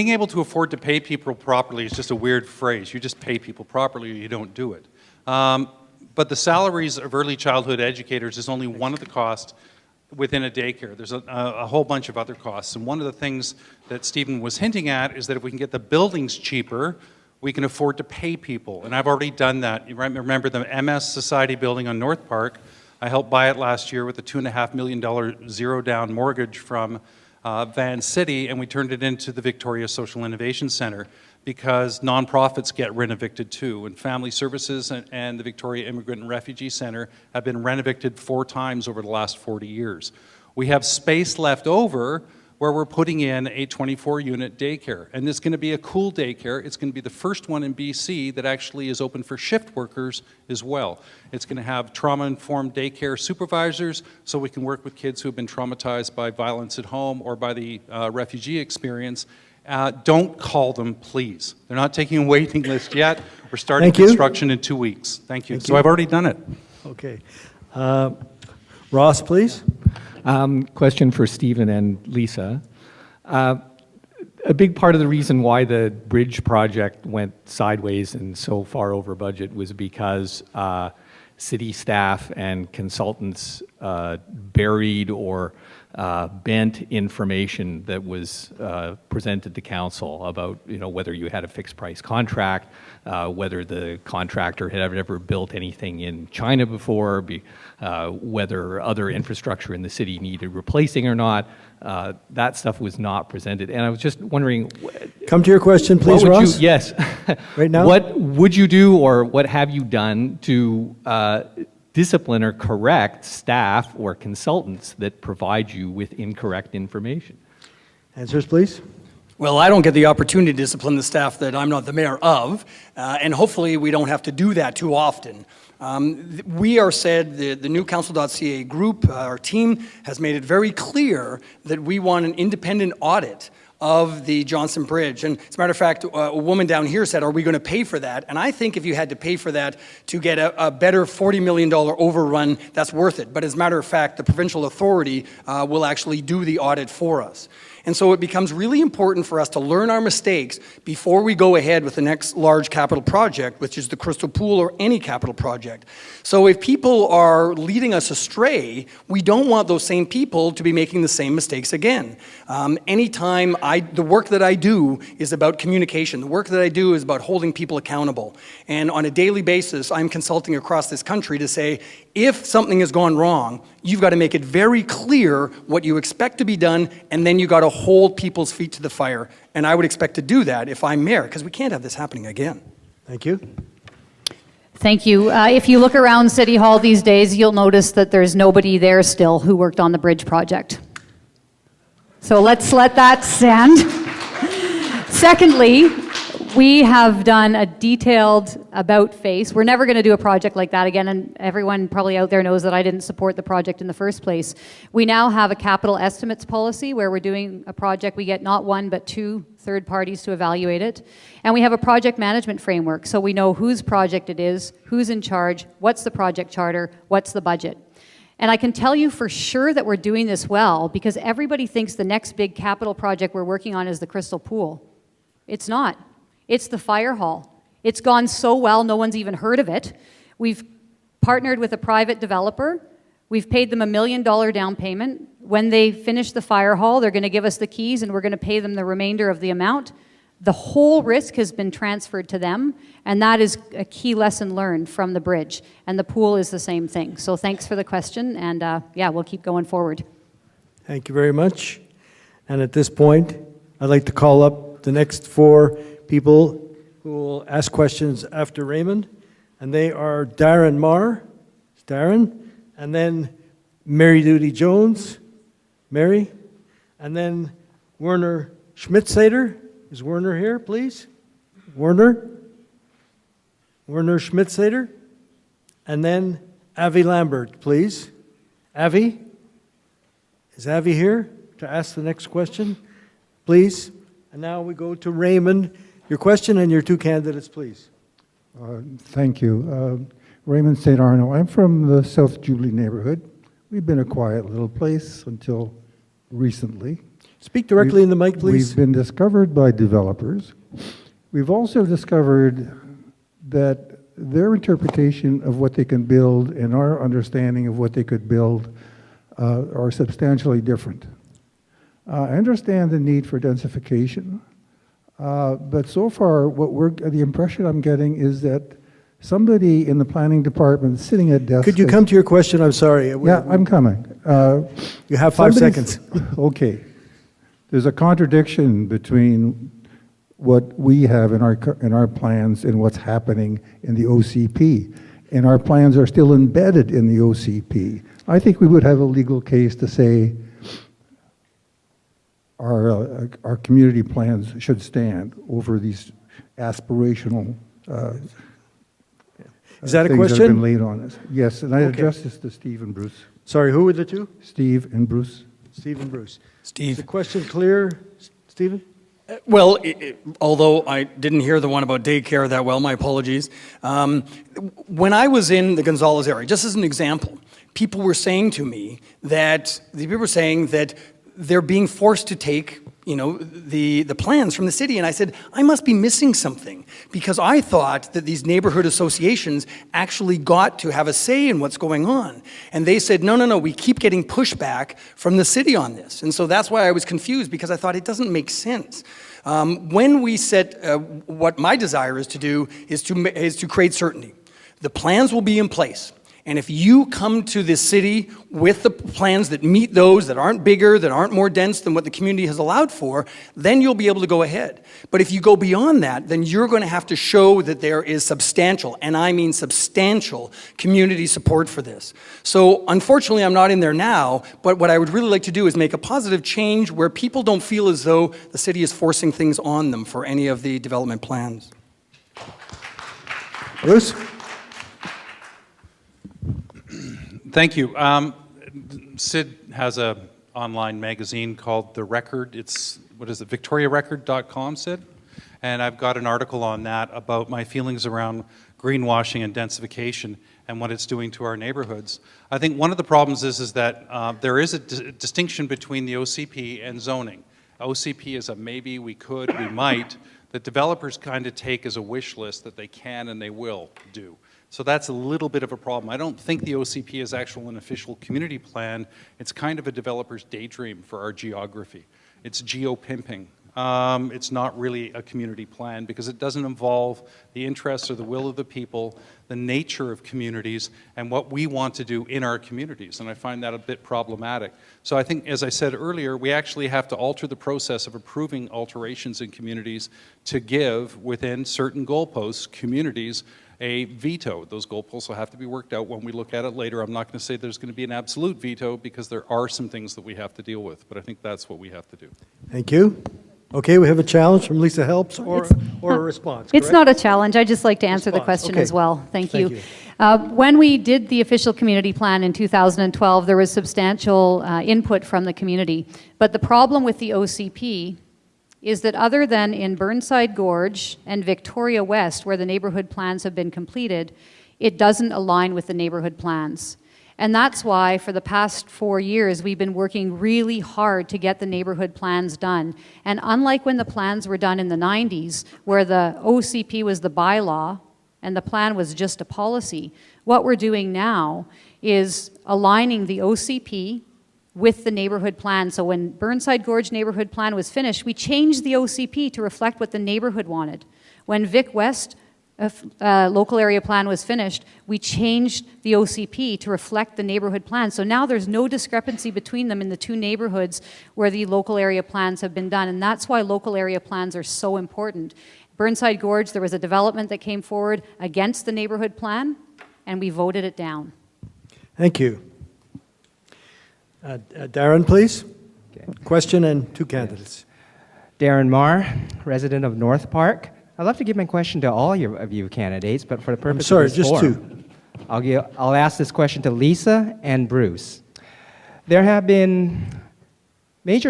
able to afford to pay people properly is just a weird phrase. You just pay people properly or you don't do it. But the salaries of early childhood educators is only one of the costs within a daycare. There's a whole bunch of other costs. And one of the things that Stephen was hinting at is that if we can get the buildings cheaper, we can afford to pay people. And I've already done that. You remember the MS Society building on North Park? I helped buy it last year with a $2.5 million zero-down mortgage from Van City, and we turned it into the Victoria Social Innovation Center because nonprofits get renovicted too. And Family Services and the Victoria Immigrant and Refugee Center have been renovicted 4 times over the last 40 years. We have space left over where we're putting in a 24-unit daycare. And it's going to be a cool daycare. It's going to be the first one in BC that actually is open for shift workers as well. It's going to have trauma-informed daycare supervisors so we can work with kids who have been traumatized by violence at home or by the refugee experience. Don't call them, please. They're not taking a waiting list yet. We're starting construction in 2 weeks. Thank you. So I've already done it. Okay. Ross, please. Question for Stephen and Lisa. A big part of the reason why the bridge project went sideways and so far over budget was because city staff and consultants buried or bent information that was presented to council about, whether you had a fixed price contract, whether the contractor had ever built anything in China before, whether other infrastructure in the city needed replacing or not. That stuff was not presented. And I was just wondering... Come to your question, please, Ross. Yes. Right now? What would you do or what have you done to discipline or correct staff or consultants that provide you with incorrect information? Answers, please. Well, I don't get the opportunity to discipline the staff that I'm not the mayor of, and hopefully we don't have to do that too often. We are said, the new council.ca group, our team, has made it very clear that we want an independent audit of the Johnston Bridge. And as a matter of fact, a woman down here said, are we going to pay for that? And I think if you had to pay for that to get a better $40 million overrun, that's worth it. But as a matter of fact, the provincial authority will actually do the audit for us. And so it becomes really important for us to learn our mistakes before we go ahead with the next large capital project, which is the Crystal Pool or any capital project. So if people are leading us astray, we don't want those same people to be making the same mistakes again. Anytime the work that I do is about communication. The work that I do is about holding people accountable. And on a daily basis, I'm consulting across this country to say, if something has gone wrong, you've got to make it very clear what you expect to be done, and then you got to hold people's feet to the fire. And I would expect to do that if I'm mayor, because we can't have this happening again. Thank you. Thank you. If you look around City Hall these days, you'll notice that there's nobody there still who worked on the bridge project. So let's let that stand. Secondly, we have done a detailed about face. We're never going to do a project like that again, and everyone probably out there knows that I didn't support the project in the first place. We now have a capital estimates policy where we're doing a project. We get not one, but 2 third parties to evaluate it. And we have a project management framework, so we know whose project it is, who's in charge, what's the project charter, what's the budget. And I can tell you for sure that we're doing this well because everybody thinks the next big capital project we're working on is the Crystal Pool. It's not. It's the fire hall. It's gone so well, no one's even heard of it. We've partnered with a private developer. We've paid them $1 million down payment. When they finish the fire hall, they're going to give us the keys and we're going to pay them the remainder of the amount. The whole risk has been transferred to them, and that is a key lesson learned from the bridge. And the pool is the same thing. So thanks for the question, and yeah, we'll keep going forward. Thank you very much. And at this point, I'd like to call up the next 4 people who will ask questions after Raymond, and they are Darren Marr, Darren, and then Mary Duty Jones, Mary, and then Werner Schmitzeder. Is Werner here, please? Werner Schmitzeder, and then Avi Lambert, please. Avi, is Avi here to ask the next question, please? And now we go to Raymond. Your question and your 2 candidates, please. Thank you. Raymond St. Arno. I'm from the South Jubilee neighborhood. We've been a quiet little place until recently. Speak directly in the mic, please. We've been discovered by developers. We've also discovered that their interpretation of what they can build and our understanding of what they could build are substantially different. I understand the need for densification, but so far, the impression I'm getting is that somebody in the planning department sitting at desk. Could you come to your question? I'm sorry. Yeah, I'm coming. You have 5 seconds. Okay. There's a contradiction between what we have in our plans and what's happening in the OCP. And our plans are still embedded in the OCP. I think we would have a legal case to say our community plans should stand over these aspirational Is that a things question? that have been laid on us. Yes, and I Okay. addressed this to Steve and Bruce. Sorry, who were the 2? Steve and Bruce. Steve and Bruce. Steve. Is the question clear, Stephen? Well, although I didn't hear the one about daycare that well, my apologies. When I was in the Gonzales area, just as an example, people were saying to me that they're being forced to take, the plans from the city. And I said, I must be missing something because I thought that these neighborhood associations actually got to have a say in what's going on. And they said, no, we keep getting pushback from the city on this. And so that's why I was confused because I thought it doesn't make sense. When we set, what my desire is to do is to create certainty. The plans will be in place. And if you come to this city with the plans that meet those, that aren't bigger, that aren't more dense than what the community has allowed for, then you'll be able to go ahead. But if you go beyond that, then you're going to have to show that there is substantial, and I mean substantial, community support for this. So unfortunately, I'm not in there now, but what I would really like to do is make a positive change where people don't feel as though the city is forcing things on them for any of the development plans. Bruce? Thank you. Sid has an online magazine called The Record. It's, victoriarecord.com, Sid? And I've got an article on that about my feelings around greenwashing and densification and what it's doing to our neighborhoods. I think one of the problems is that there is a distinction between the OCP and zoning. OCP is a maybe, we could, we might, that developers kind of take as a wish list that they can and they will do. So that's a little bit of a problem. I don't think the OCP is actually an official community plan. It's kind of a developer's daydream for our geography. It's geo-pimping. It's not really a community plan because it doesn't involve the interests or the will of the people, the nature of communities, and what we want to do in our communities. And I find that a bit problematic. So I think, as I said earlier, we actually have to alter the process of approving alterations in communities to give, within certain goalposts, communities a veto. Those goalposts will have to be worked out when we look at it later. I'm not going to say there's going to be an absolute veto because there are some things that we have to deal with, but I think that's what we have to do. Thank you. Okay, we have a challenge from Lisa Helps or a response. It's correct? not a challenge. I just like to answer the question Okay. as well. Thank you. When we did the official community plan in 2012, there was substantial input from the community. But the problem with the OCP is that other than in Burnside Gorge and Victoria West, where the neighborhood plans have been completed, it doesn't align with the neighborhood plans. And that's why for the past 4 years, we've been working really hard to get the neighborhood plans done. And unlike when the plans were done in the 90s, where the OCP was the bylaw and the plan was just a policy, what we're doing now is aligning the OCP with the neighborhood plan. So when Burnside Gorge neighborhood plan was finished, we changed the OCP to reflect what the neighborhood wanted. When Vic West local area plan was finished, we changed the OCP to reflect the neighborhood plan. So now there's no discrepancy between them in the two neighborhoods where the local area plans have been done. And that's why local area plans are so important. Burnside Gorge, there was a development that came forward against the neighborhood plan, and we voted it down. Thank you. Darren, please. Question and two candidates. Darren Marr, resident of North Park. I'd love to give my question to all of you candidates, but for the purpose of this just forum, I'll ask this question to Lisa and Bruce. There have been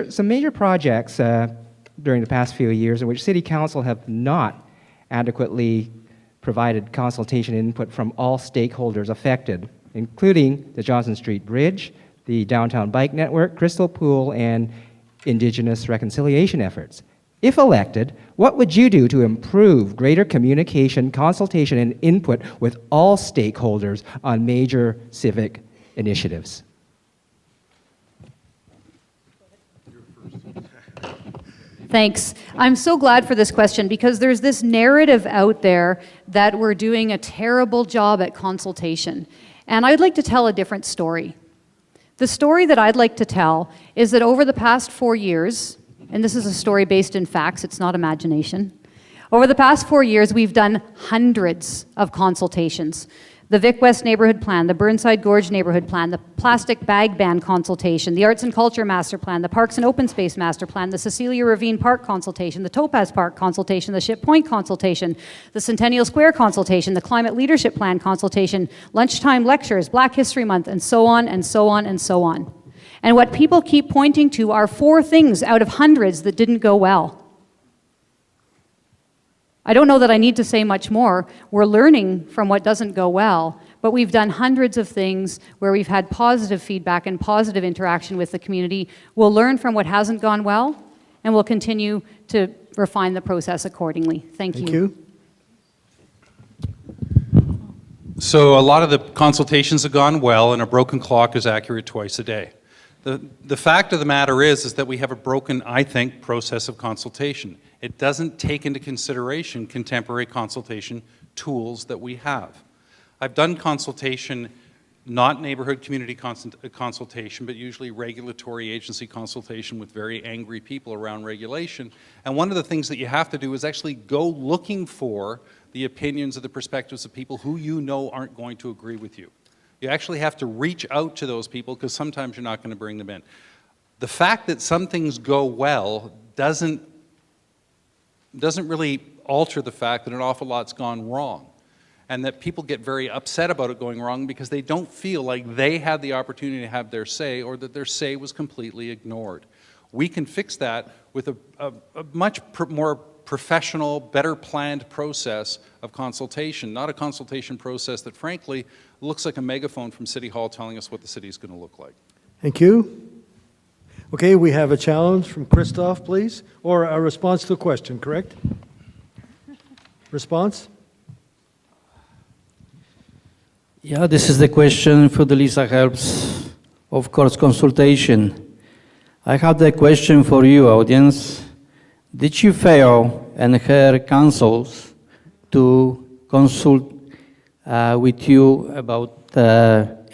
some major projects during the past few years in which City Council have not adequately provided consultation input from all stakeholders affected, including the Johnston Street Bridge, the Downtown Bike Network, Crystal Pool, and Indigenous reconciliation efforts. If elected, what would you do to improve greater communication, consultation, and input with all stakeholders on major civic initiatives? Thanks. I'm so glad for this question because there's this narrative out there that we're doing a terrible job at consultation. And I'd like to tell a different story. The story that I'd like to tell is that over the past 4 years, and this is a story based in facts, it's not imagination. Over the past 4 years, we've done hundreds of consultations. The Vic West Neighborhood Plan, the Burnside Gorge Neighborhood Plan, the Plastic Bag Ban Consultation, the Arts and Culture Master Plan, the Parks and Open Space Master Plan, the Cecilia Ravine Park Consultation, the Topaz Park Consultation, the Ship Point Consultation, the Centennial Square Consultation, the Climate Leadership Plan Consultation, lunchtime lectures, Black History Month, and so on and so on and so on. And what people keep pointing to are 4 things out of hundreds that didn't go well. I don't know that I need to say much more. We're learning from what doesn't go well, but we've done hundreds of things where we've had positive feedback and positive interaction with the community. We'll learn from what hasn't gone well, and we'll continue to refine the process accordingly. Thank you. So a lot of the consultations have gone well, and a broken clock is accurate twice a day. The fact of the matter is that we have a broken, I think, process of consultation. It doesn't take into consideration contemporary consultation tools that we have. I've done consultation, not neighborhood community consultation, but usually regulatory agency consultation with very angry people around regulation. And one of the things that you have to do is actually go looking for the opinions or the perspectives of people who you know aren't going to agree with you. You actually have to reach out to those people because sometimes you're not going to bring them in. The fact that some things go well doesn't really alter the fact that an awful lot's gone wrong, and that people get very upset about it going wrong because they don't feel like they had the opportunity to have their say or that their say was completely ignored. We can fix that with a much more professional, better planned process of consultation, not a consultation process that frankly looks like a megaphone from City Hall telling us what the city is going to look like. Thank you. Okay, we have a challenge from Christoph, please, or a response to a question, correct? Response? Yeah, this is the question for the Lisa Helps, of course, consultation. I have the question for you, audience. Did she fail and her councils to consult with you about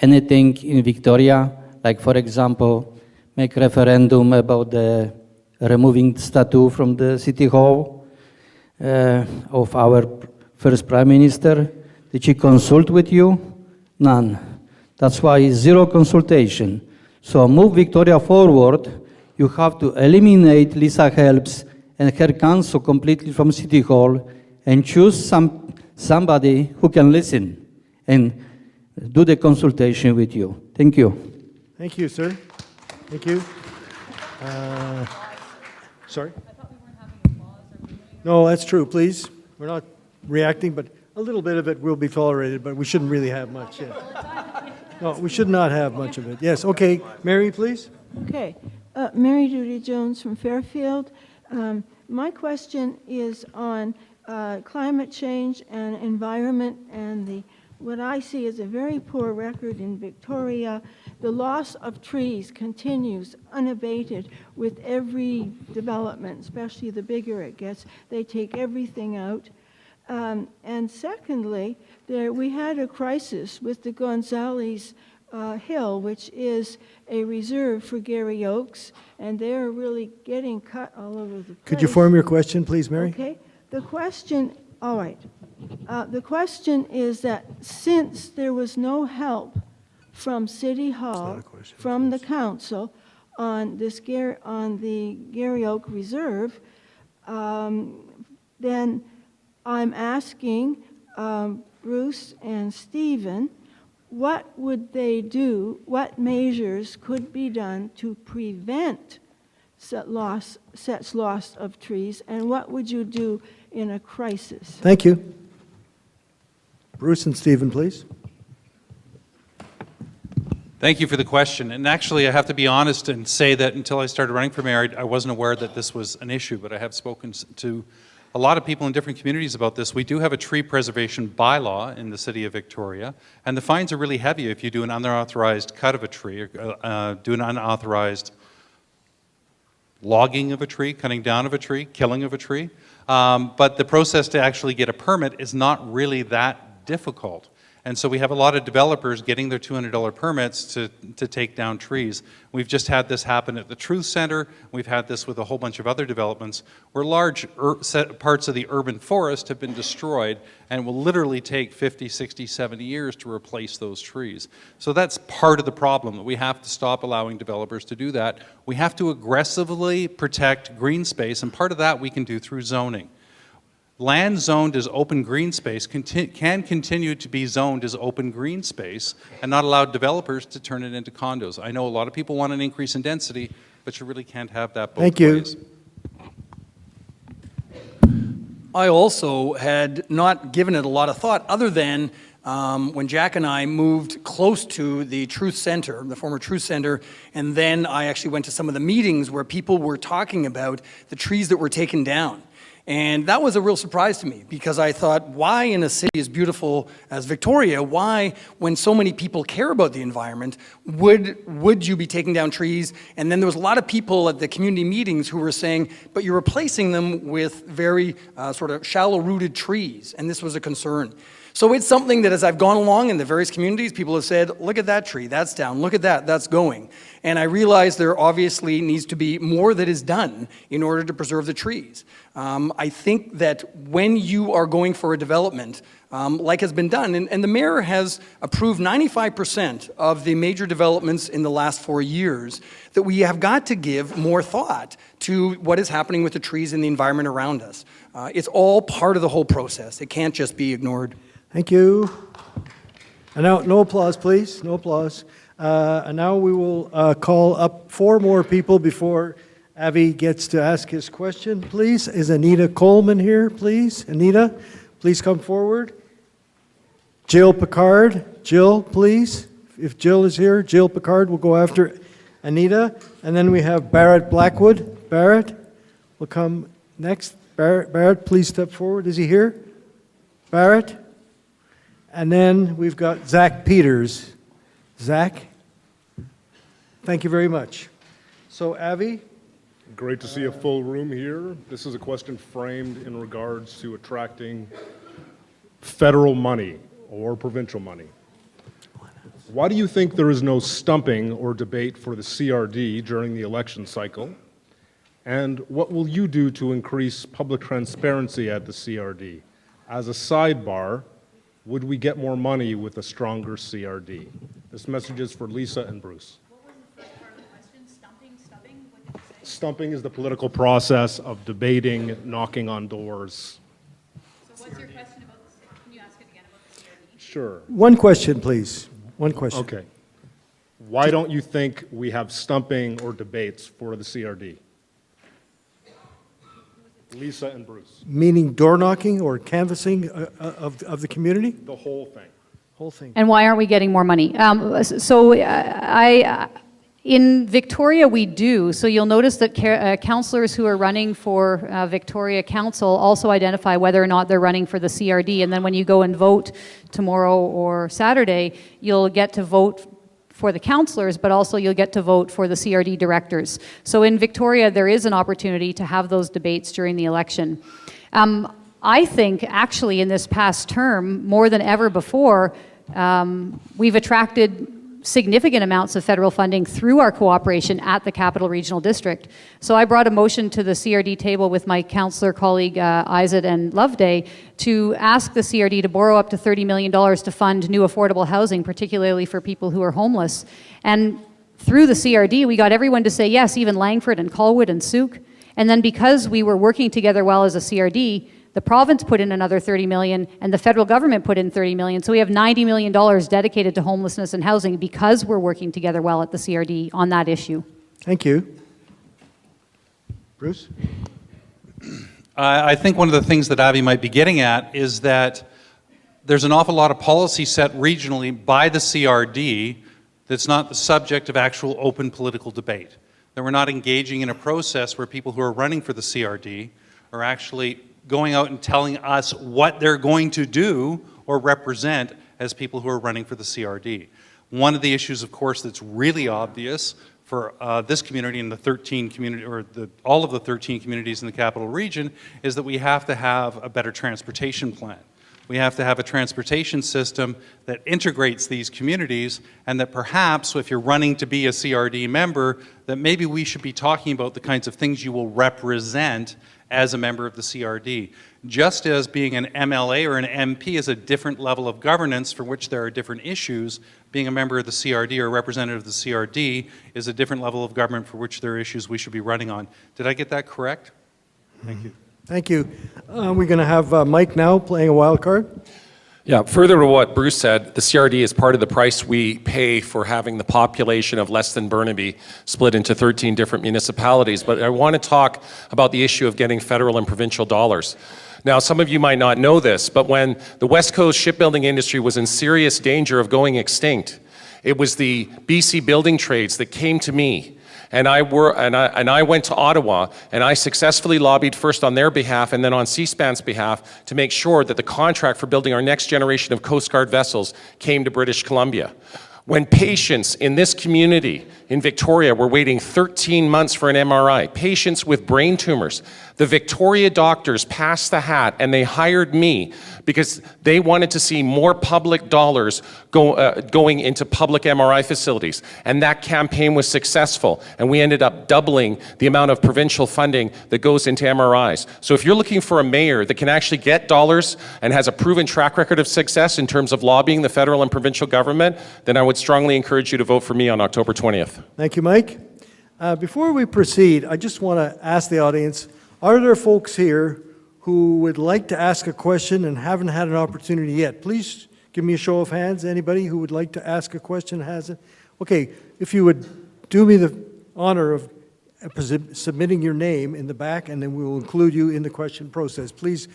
anything in Victoria? Like, for example, make referendum about the removing statue from the City Hall of our first Prime Minister? Did she consult with you? None. That's why zero consultation. So move Victoria forward. You have to eliminate Lisa Helps and her council completely from City Hall and choose somebody who can listen and do the consultation with you. Thank you. Thank you, sir. Thank you. Sorry? No, that's true, please. We're not reacting, but a little bit of it will be tolerated, but we shouldn't really have much. Yeah. No, we should not have much of it. Yes, okay. Mary, please. Okay. Mary Judy Jones from Fairfield. My question is on climate change and environment and what I see is a very poor record in Victoria. The loss of trees continues unabated with every development, especially the bigger it gets. They take everything out. And secondly, we had a crisis with the Gonzales Hill, which is a reserve for Gary Oaks, and they're really getting cut all over the place. Could you form your question, please, Mary? Okay. The question, all right. The question is that since there was no help from City Hall, from the council, on the Gary Oak Reserve, then I'm asking Bruce and Stephen, what would they do, what measures could be done to prevent such loss of trees, and what would you do in a crisis? Thank you. Bruce and Stephen, please. Thank you for the question. And actually, I have to be honest and say that until I started running for mayor, I wasn't aware that this was an issue, but I have spoken to a lot of people in different communities about this. We do have a tree preservation bylaw in the city of Victoria, and the fines are really heavy if you do an unauthorized cut of a tree or do an unauthorized logging of a tree, cutting down of a tree, killing of a tree. But the process to actually get a permit is not really that difficult. And so we have a lot of developers getting their $200 permits to take down trees. We've just had this happen at the Truth Center. We've had this with a whole bunch of other developments where large parts of the urban forest have been destroyed and will literally take 50, 60, 70 years to replace those trees. So that's part of the problem, that we have to stop allowing developers to do that. We have to aggressively protect green space, and part of that we can do through zoning. Land zoned as open green space can continue to be zoned as open green space and not allow developers to turn it into condos. I know a lot of people want an increase in density, but you really can't have that both ways. I also had not given it a lot of thought other than when Jack and I moved close to the Truth Center, the former Truth Center, and then I actually went to some of the meetings where people were talking about the trees that were taken down. And that was a real surprise to me because I thought, why in a city as beautiful as Victoria, why, when so many people care about the environment, would you be taking down trees? And then there was a lot of people at the community meetings who were saying, but you're replacing them with very sort of shallow-rooted trees, and this was a concern. So it's something that as I've gone along in the various communities, people have said, look at that tree, that's down, look at that, that's going. And I realize there obviously needs to be more that is done in order to preserve the trees. I think that when you are going for a development, like has been done, and the mayor has approved 95% of the major developments in the last 4 years, that we have got to give more thought to what is happening with the trees and the environment around us. It's all part of the whole process. It can't just be ignored. Thank you. And now, no applause, please. No applause. And now we will call up 4 more people before Avi gets to ask his question, please. Is Anita Coleman here, please? Anita, please come forward. Jill Picard. Jill, please. If Jill is here, Jill Picard will go after Anita, and then we have Barrett Blackwood. Barrett will come next. Barrett, please step forward. Is he here? Barrett? And then we've got Zach Peters. Zach? Thank you very much. So, Avi? Great to see a full room here. This is a question framed in regards to attracting federal money or provincial money. Why do you think there is no stumping or debate for the CRD during the election cycle? And what will you do to increase public transparency at the CRD? As a sidebar, would we get more money with a stronger CRD? This message is for Lisa and Bruce. Stumping is the political process of debating, knocking on doors. So what's your question about this? Can you ask it again about the CRD? Sure. One question, please. One question. Okay. Why don't you think we have stumping or debates for the CRD? Lisa and Bruce. Meaning door knocking or canvassing of the community? The whole thing. Whole thing. And why aren't we getting more money? In Victoria, we do. So you'll notice that councillors who are running for Victoria Council also identify whether or not they're running for the CRD. And then when you go and vote tomorrow or Saturday, you'll get to vote for the councillors, but also you'll get to vote for the CRD directors. So in Victoria, there is an opportunity to have those debates during the election. I think actually in this past term, more than ever before, we've attracted significant amounts of federal funding through our cooperation at the Capital Regional District. So I brought a motion to the CRD table with my councillor colleague Izett and Loveday to ask the CRD to borrow up to $30 million to fund new affordable housing, particularly for people who are homeless. And through the CRD, we got everyone to say yes, even Langford and Colwood and Souk. And then because we were working together well as a CRD, the province put in another $30 million, and the federal government put in $30 million. So we have $90 million dedicated to homelessness and housing because we're working together well at the CRD on that issue. Thank you. Bruce? I think one of the things that Avi might be getting at is that there's an awful lot of policy set regionally by the CRD that's not the subject of actual open political debate. That we're not engaging in a process where people who are running for the CRD are actually going out and telling us what they're going to do or represent as people who are running for the CRD. One of the issues, of course, that's really obvious for this community and the 13 community, or all of the 13 communities in the capital region, is that we have to have a better transportation plan. We have to have a transportation system that integrates these communities, and that perhaps if you're running to be a CRD member, that maybe we should be talking about the kinds of things you will represent as a member of the CRD. Just as being an MLA or an MP is a different level of governance for which there are different issues, being a member of the CRD or a representative of the CRD is a different level of government for which there are issues we should be running on. Did I get that correct? Thank you. Thank you. We're going to have Mike now playing a wild card. Yeah, further to what Bruce said, the CRD is part of the price we pay for having the population of less than Burnaby split into 13 different municipalities. But I want to talk about the issue of getting federal and provincial dollars. Now, some of you might not know this, but when the West Coast shipbuilding industry was in serious danger of going extinct, it was the BC building trades that came to me. And I went to Ottawa, and I successfully lobbied first on their behalf and then on C-SPAN's behalf to make sure that the contract for building our next generation of Coast Guard vessels came to British Columbia. When patients in this community in Victoria were waiting 13 months for an MRI, patients with brain tumors, the Victoria doctors passed the hat and they hired me because they wanted to see more public dollars going into public MRI facilities. And that campaign was successful, and we ended up doubling the amount of provincial funding that goes into MRIs. So if you're looking for a mayor that can actually get dollars and has a proven track record of success in terms of lobbying the federal and provincial government, then I would strongly encourage you to vote for me on October 20th. Thank you, Mike. Before we proceed, I just want to ask the audience, are there folks here who would like to ask a question and haven't had an opportunity yet? Please give me a show of hands. Anybody who would like to ask a question hasn't? Okay, if you would do me the honor of submitting your name in the back, and then we will include you in the question process. Please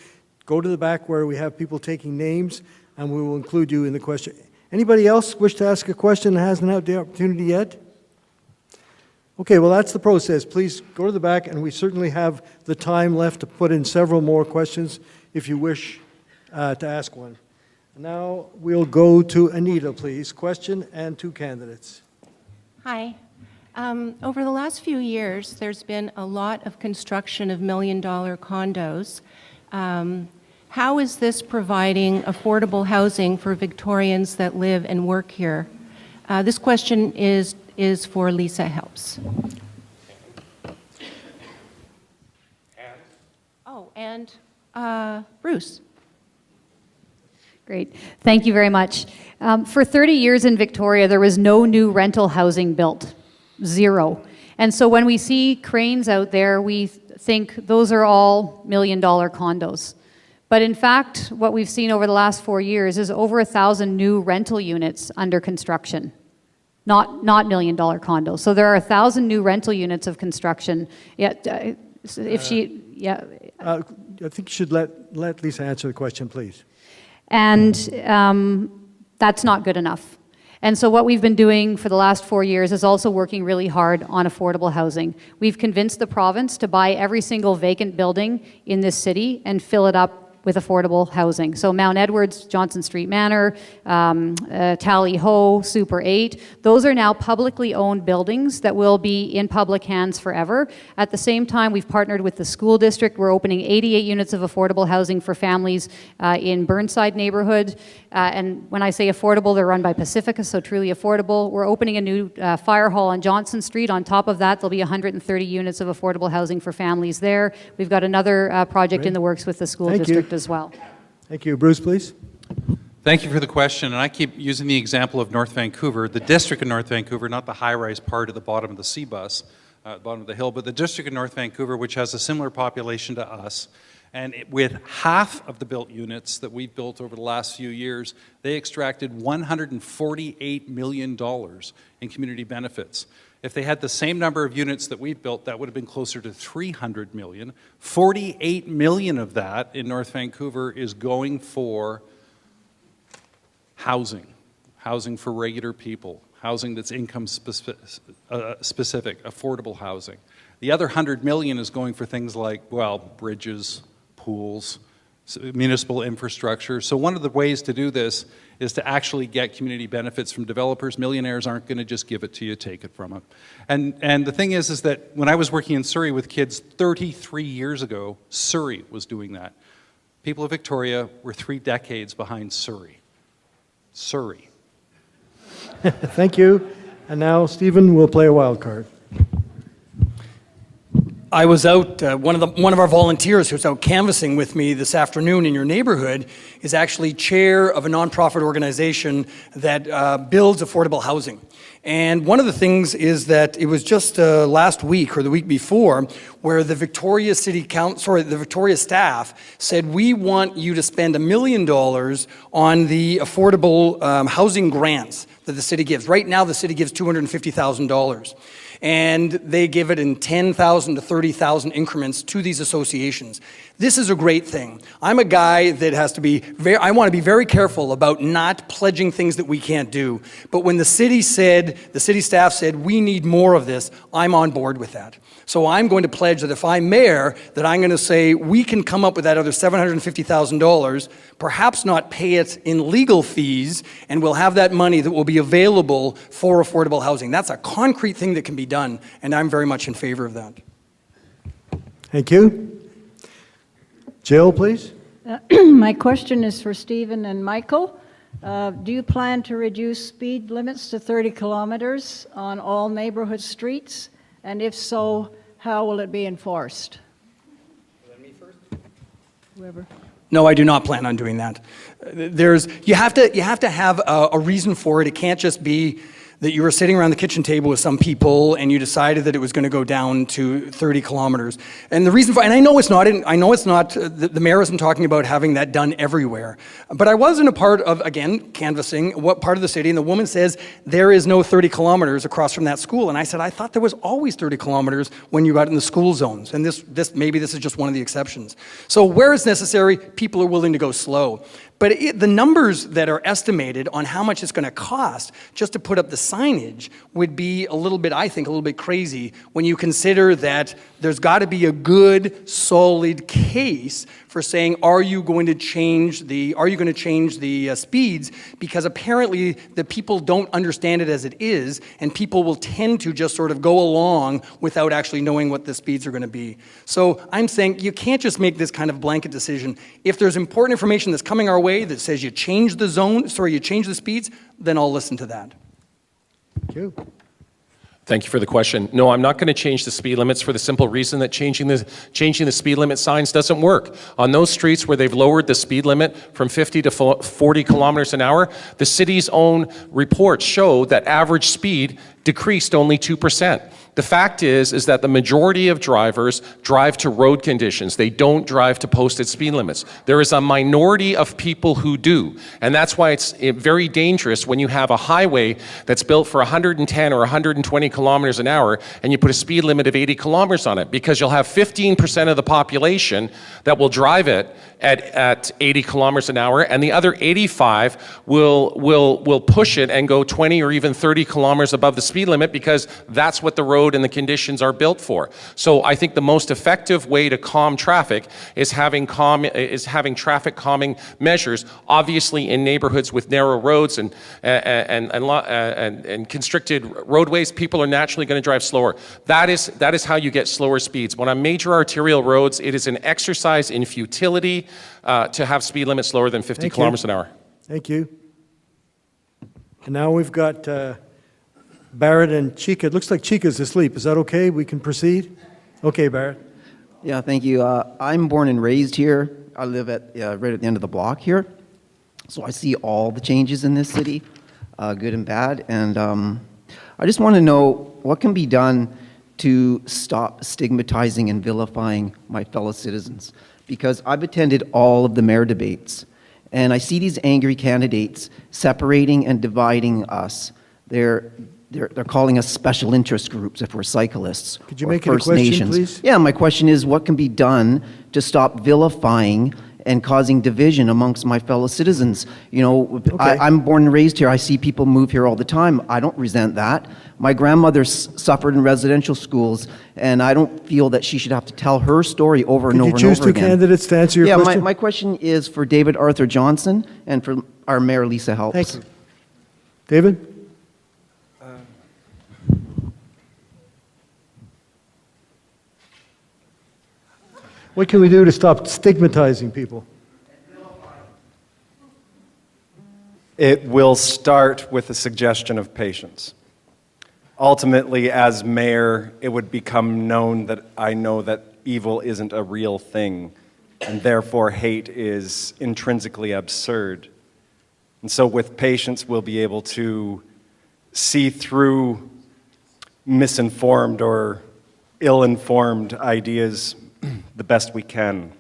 go to the back where we have people taking names, and we will include you in the question. Anybody else wish to ask a question and hasn't had the opportunity yet? Okay, well, that's the process. Please go to the back, and we certainly have the time left to put in several more questions if you wish to ask one. Now we'll go to Anita, please. Question and 2 candidates. Hi. Over the last few years, there's been a lot of construction of million-dollar condos. How is this providing affordable housing for Victorians that live and work here? This question is for Lisa Helps. Oh, and Bruce. Great. Thank you very much. For 30 years in Victoria, there was no new rental housing built. 0. And so when we see cranes out there, we think those are all million-dollar condos. But in fact, what we've seen over the last 4 years is over 1,000 new rental units under construction. Not million-dollar condos. So there are 1,000 new rental units of construction. I think you should let Lisa answer the question, please. And that's not good enough. And so what we've been doing for the last 4 years is also working really hard on affordable housing. We've convinced the province to buy every single vacant building in this city and fill it up with affordable housing. So Mount Edwards, Johnston Street Manor, Tally Ho, Super 8, those are now publicly owned buildings that will be in public hands forever. At the same time, we've partnered with the school district. We're opening 88 units of affordable housing for families in Burnside neighborhood. And when I say affordable, they're run by Pacifica, so truly affordable. We're opening a new fire hall on Johnston Street. On top of that, there'll be 130 units of affordable housing for families there. We've got another project in the works with the school district as well. Thank you. Bruce, please. Thank you for the question. And I keep using the example of North Vancouver, the district of North Vancouver, not the high-rise part at the bottom of the C-bus, bottom of the hill, but the district of North Vancouver, which has a similar population to us. And with half of the built units that we've built over the last few years, they extracted $148 million in community benefits. If they had the same number of units that we've built, that would have been closer to 300 million. 48 million of that in North Vancouver is going for housing for regular people, housing that's income specific, affordable housing. The other 100 million is going for things like, well, bridges, pools, municipal infrastructure. So one of the ways to do this is to actually get community benefits from developers. Millionaires aren't going to just give it to you, take it from them. And the thing is that when I was working in Surrey with kids 33 years ago, Surrey was doing that. People of Victoria were 3 decades behind Surrey. Surrey. Thank you. And now Stephen will play a wild card. I was out, one of our volunteers who's out canvassing with me this afternoon in your neighborhood is actually chair of a nonprofit organization that builds affordable housing. And one of the things is that it was just last week or the week before where the Victoria the Victoria staff said, we want you to spend $1 million on the affordable housing grants that the city gives. Right now, the city gives $250,000. And they give it in 10,000 to 30,000 increments to these associations. This is a great thing. I'm a guy that has to be I want to be very careful about not pledging things that we can't do. But when the city staff said, we need more of this, I'm on board with that. So I'm going to pledge that if I'm mayor, that I'm going to say we can come up with that other $750,000, perhaps not pay it in legal fees, and we'll have that money that will be available for affordable housing. That's a concrete thing that can be done, and I'm very much in favor of that. Thank you. Jill, please. My question is for Stephen and Michael. Do you plan to reduce speed limits to 30 kilometers on all neighborhood streets? And if so, how will it be enforced? Me first? Whoever. No, I do not plan on doing that. You have to have a reason for it. It can't just be that you were sitting around the kitchen table with some people and you decided that it was going to go down to 30 kilometers. And the reason for, and I know it's not, the mayor isn't talking about having that done everywhere. But I was in a part of, again, canvassing what part of the city, and the woman says there is no 30 kilometers across from that school. And I said, I thought there was always 30 kilometers when you got in the school zones. And maybe this is just one of the exceptions. So where it's necessary, people are willing to go slow. But the numbers that are estimated on how much it's going to cost just to put up the signage would be a little bit, I think, a little bit crazy when you consider that there's got to be a good, solid case for saying, are you going to change the speeds? Because apparently the people don't understand it as it is, and people will tend to just sort of go along without actually knowing what the speeds are going to be. So I'm saying you can't just make this kind of blanket decision. If there's important information that's coming our way that says you change the speeds, then I'll listen to that. Thank you. Thank you for the question. No, I'm not going to change the speed limits for the simple reason that changing the speed limit signs doesn't work. On those streets where they've lowered the speed limit from 50 to 40 kilometers an hour, the city's own reports show that average speed decreased only 2%. The fact is that the majority of drivers drive to road conditions. They don't drive to posted speed limits. There is a minority of people who do, and that's why it's very dangerous when you have a highway that's built for 110 or 120 kilometers an hour and you put a speed limit of 80 kilometers on it, because you'll have 15% of the population that will drive it at 80 kilometers an hour, and the other 85 will push it and go 20 or even 30 kilometers above the speed limit, because that's what the road and the conditions are built for. So I think the most effective way to calm traffic is having traffic calming measures. Obviously, in neighborhoods with narrow roads and constricted roadways, people are naturally going to drive slower. That is how you get slower speeds. When on major arterial roads, it is an exercise in futility to have speed limits slower than 50 kilometers an hour. Thank you. And now we've got Barrett and Chica. It looks like Chica's asleep. Is that okay? We can proceed? Okay, Barrett. Yeah, thank you. I'm born and raised here. I live at right at the end of the block here. So I see all the changes in this city, good and bad. And I just want to know what can be done to stop stigmatizing and vilifying my fellow citizens. Because I've attended all of the mayor debates, and I see these angry candidates separating and dividing us. They're calling us special interest groups if we're cyclists. Could you or make it a First question, Nations. please? Yeah, my question is, what can be done to stop vilifying and causing division amongst my fellow citizens? You know, I'm born and raised here. I see people move here all the time. I don't resent that. My grandmother suffered in residential schools, and I don't feel that she should have to tell her story over and over and over again. Could you choose two candidates to answer your question? Yeah, my question is for David Arthur Johnston and for our Mayor Lisa Helps. Thank you. David? What can we do to stop stigmatizing people? It will start with a suggestion of patience. Ultimately, as mayor, it would become known that I know that evil isn't a real thing, and therefore hate is intrinsically absurd. And so with patience, we'll be able to see through misinformed or ill-informed ideas the best we can.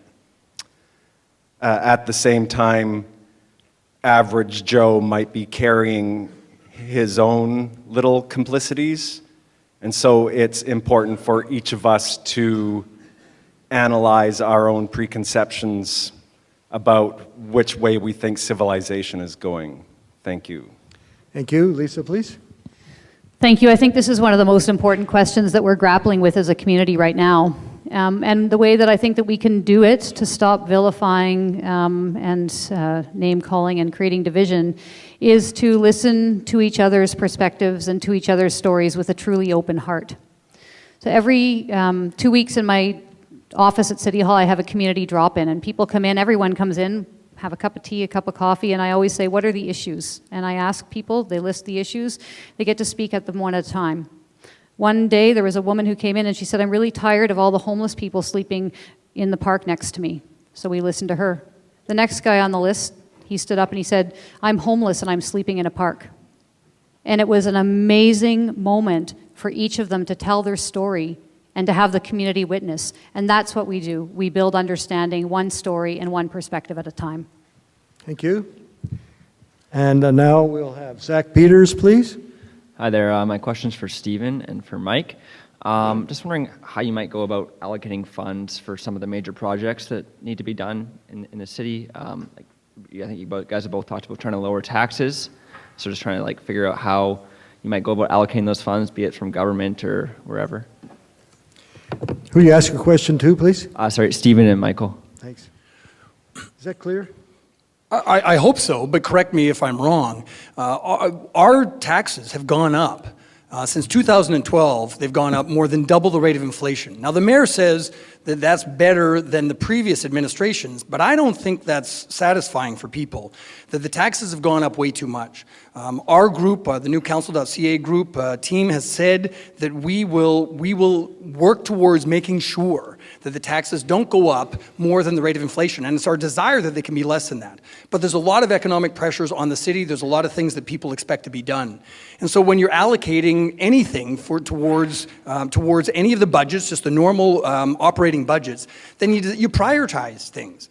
At the same time, average Joe might be carrying his own little complicities, and so it's important for each of us to analyze our own preconceptions about which way we think civilization is going. Thank you. Thank you. Lisa, please. Thank you. I think this is one of the most important questions that we're grappling with as a community right now. And the way that I think that we can do it to stop vilifying and name-calling and creating division is to listen to each other's perspectives and to each other's stories with a truly open heart. So every 2 weeks in my office at City Hall, I have a community drop-in, and people come in, everyone comes in, have a cup of tea, a cup of coffee, and I always say, what are the issues? And I ask people, they list the issues, they get to speak at them one at a time. One day, there was a woman who came in and she said, I'm really tired of all the homeless people sleeping in the park next to me. So we listened to her. The next guy on the list, he stood up and he said, I'm homeless and I'm sleeping in a park. And it was an amazing moment for each of them to tell their story and to have the community witness. And that's what we do. We build understanding, one story and one perspective at a time. Thank you. And now we'll have Zach Peters, please. Hi there. My question's for Stephen and for Mike. Just wondering how you might go about allocating funds for some of the major projects that need to be done in the city. Like I think you guys have both talked about trying to lower taxes. So just trying to like figure out how you might go about allocating those funds, be it from government or wherever. Who do you ask a question to, please? Sorry, Stephen and Michael. Thanks. Is that clear? I hope so, but correct me if I'm wrong. Our taxes have gone up. Since 2012, they've gone up more than double the rate of inflation. Now, the mayor says that that's better than the previous administrations, but I don't think that's satisfying for people, that the taxes have gone up way too much. Our group, the new council.ca group team has said that we will work towards making sure that the taxes don't go up more than the rate of inflation. And it's our desire that they can be less than that. But there's a lot of economic pressures on the city. There's a lot of things that people expect to be done. And so when you're allocating anything towards any of the budgets, just the normal operating budgets, then you prioritize things.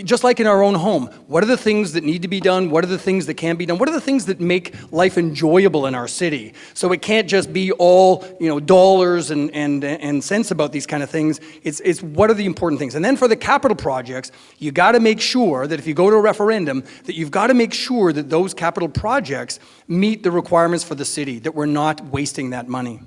Just like in our own home, what are the things that need to be done? What are the things that can be done? What are the things that make life enjoyable in our city? So it can't just be all dollars and cents about these kind of things. It's what are the important things? And then for the capital projects, you got to make sure that if you go to a referendum, that you've got to make sure that those capital projects meet the requirements for the city, that we're not wasting that money.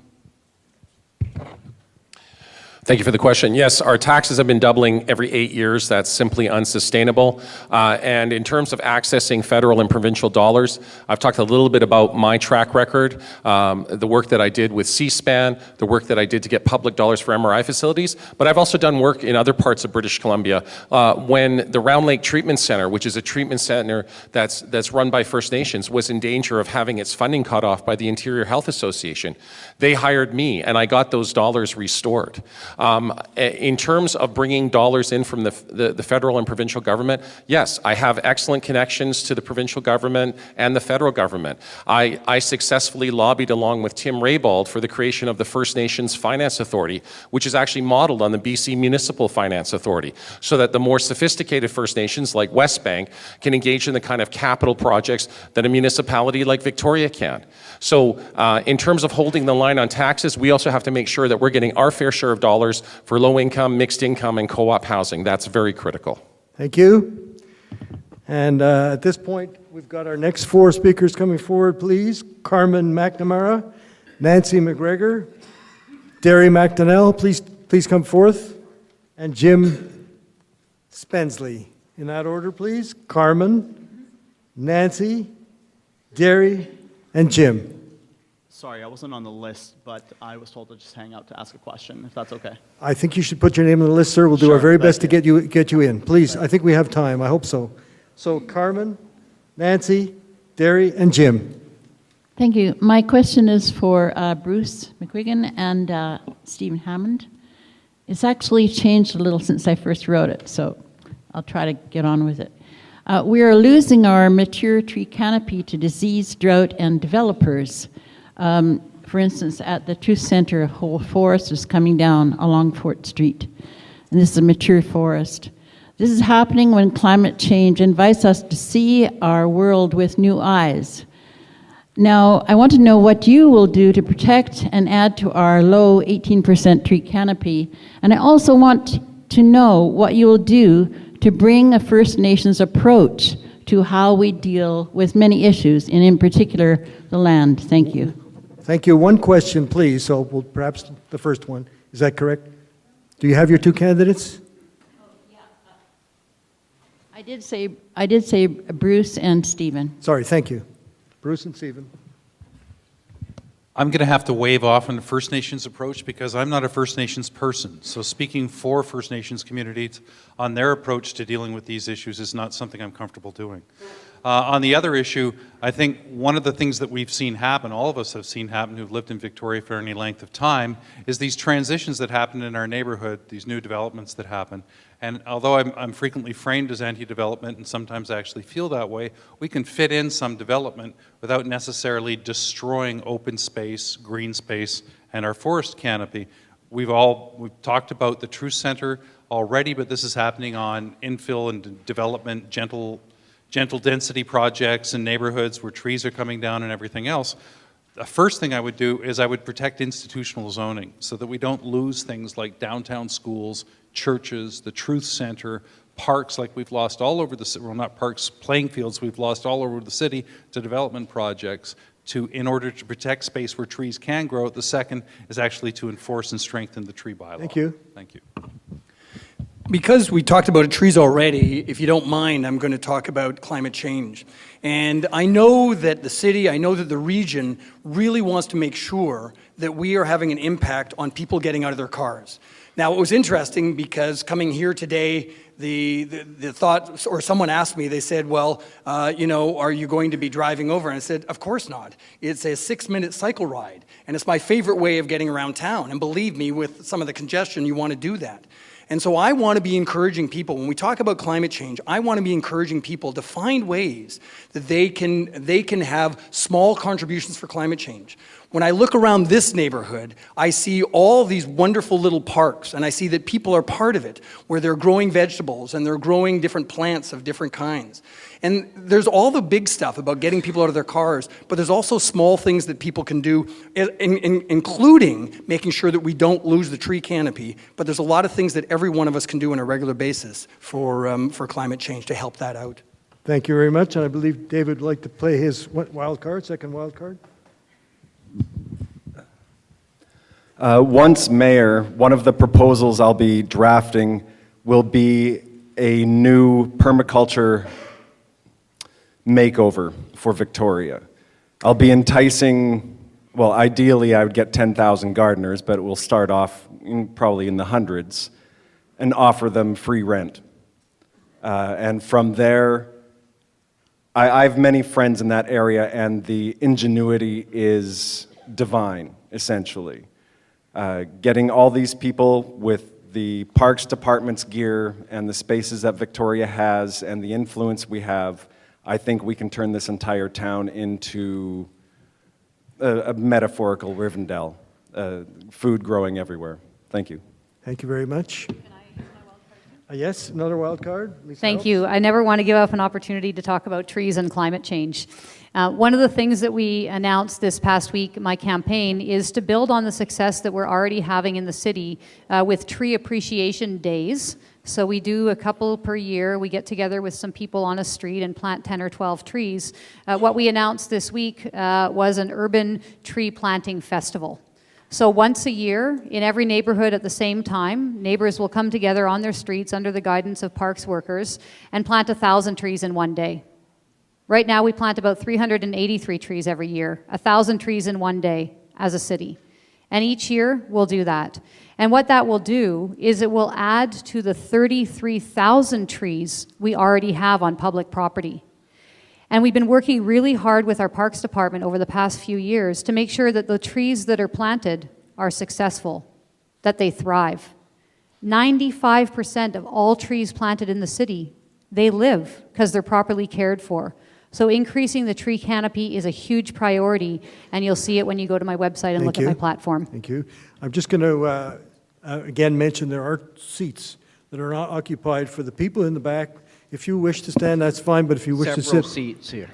Thank you for the question. Yes, our taxes have been doubling every 8 years. That's simply unsustainable. And in terms of accessing federal and provincial dollars, I've talked a little bit about my track record, the work that I did with C-SPAN, the work that I did to get public dollars for MRI facilities, but I've also done work in other parts of British Columbia. When the Round Lake Treatment Center, which is a treatment center that's run by First Nations, was in danger of having its funding cut off by the Interior Health Association, they hired me and I got those dollars restored. In terms of bringing dollars in from the federal and provincial government, yes, I have excellent connections to the provincial government and the federal government. I successfully lobbied along with Tim Raybald for the creation of the First Nations Finance Authority, which is actually modeled on the BC Municipal Finance Authority, so that the more sophisticated First Nations like Westbank can engage in the kind of capital projects that a municipality like Victoria can. So in terms of holding the line on taxes, we also have to make sure that we're getting our fair share of dollars for low income, mixed income, and co-op housing. That's very critical. Thank you. And at this point, we've got our next four speakers coming forward, please. Carmen McNamara, Nancy McGregor, Derry McDonnell, please come forth, and Jim Spensley. In that order, please. Carmen, Nancy, Derry, and Jim. Sorry, I wasn't on the list, but I was told to just hang out to ask a question, if that's okay. I think you should put your name on the list, sir. We'll do our very best to get you in. Please, I think we have time. I hope so. So Carmen, Nancy, Derry, and Jim. Thank you. My question is for Bruce McQuiggan and Stephen Hammond. It's actually changed a little since I first wrote it, so I'll try to get on with it. We are losing our mature tree canopy to disease, drought, and developers. For instance, at the Truth Center, a whole forest is coming down along Fort Street. And this is a mature forest. This is happening when climate change invites us to see our world with new eyes. Now, I want to know what you will do to protect and add to our low 18% tree canopy. And I also want to know what you will do to bring a First Nations approach to how we deal with many issues, and in particular, the land. Thank you. Thank you. One question, please. So perhaps the first one. Is that correct? Do you have your two candidates? I did say Bruce and Stephen. Sorry, thank you. Bruce and Stephen. I'm going to have to wave off on the First Nations approach because I'm not a First Nations person. So speaking for First Nations communities on their approach to dealing with these issues is not something I'm comfortable doing. On the other issue, I think one of the things that we've seen happen, all of us have seen happen who've lived in Victoria for any length of time, is these transitions that happen in our neighborhood, these new developments that happen. And although I'm frequently framed as anti-development and sometimes I actually feel that way, we can fit in some development without necessarily destroying open space, green space, and our forest canopy. We've talked about the Truth Center already, but this is happening on infill and development, gentle density projects in neighborhoods where trees are coming down and everything else. The first thing I would do is I would protect institutional zoning so that we don't lose things like downtown schools, churches, the Truth Center, parks like we've lost all over the city, well, not parks, playing fields we've lost all over the city to development projects in order to protect space where trees can grow. The second is actually to enforce and strengthen the tree bylaw. Thank you. Thank you. Because we talked about trees already, if you don't mind, I'm going to talk about climate change. And I know that the city, I know that the region really wants to make sure that we are having an impact on people getting out of their cars. Now, it was interesting because coming here today, the thought, or someone asked me, they said, well, you know, are you going to be driving over? And I said, of course not. It's a 6-minute cycle ride, and it's my favorite way of getting around town. And believe me, with some of the congestion, you want to do that. And so I want to be encouraging people, when we talk about climate change, I want to be encouraging people to find ways that they can have small contributions for climate change. When I look around this neighborhood, I see all these wonderful little parks, and I see that people are part of it, where they're growing vegetables and they're growing different plants of different kinds. And there's all the big stuff about getting people out of their cars, but there's also small things that people can do, including making sure that we don't lose the tree canopy. But there's a lot of things that every one of us can do on a regular basis for climate change to help that out. Thank you very much. And I believe David would like to play his wild card, second wild card. Once mayor, one of the proposals I'll be drafting will be a new permaculture makeover for Victoria. I'll be enticing, well, ideally I would get 10,000 gardeners, but it will start off probably in the hundreds, and offer them free rent. And from there, I have many friends in that area, and the ingenuity is divine, essentially. Getting all these people with the Parks Department's gear and the spaces that Victoria has and the influence we have, I think we can turn this entire town into a metaphorical Rivendell, food growing everywhere. Thank you. Thank you very much. Can I use my wild card? Yes, another wild card. Lisa Thank Helps. you. I never want to give up an opportunity to talk about trees and climate change. One of the things that we announced this past week, my campaign, is to build on the success that we're already having in the city with tree appreciation days. So we do a couple per year. We get together with some people on a street and plant 10 or 12 trees. What we announced this week was an urban tree planting festival. So once a year, in every neighborhood at the same time, neighbors will come together on their streets under the guidance of parks workers and plant 1,000 trees in one day. Right now, we plant about 383 trees every year, 1,000 trees in one day as a city. And each year, we'll do that. And what that will do is it will add to the 33,000 trees we already have on public property. And we've been working really hard with our Parks Department over the past few years to make sure that the trees that are planted are successful, that they thrive. 95% of all trees planted in the city, they live because they're properly cared for. So increasing the tree canopy is a huge priority, and you'll see it when you go to my website and look at my platform. Thank you. I'm just going to again mention there are seats that are not occupied for the people in the back. If you wish to stand, that's fine, but if you wish to sit... Several seats here.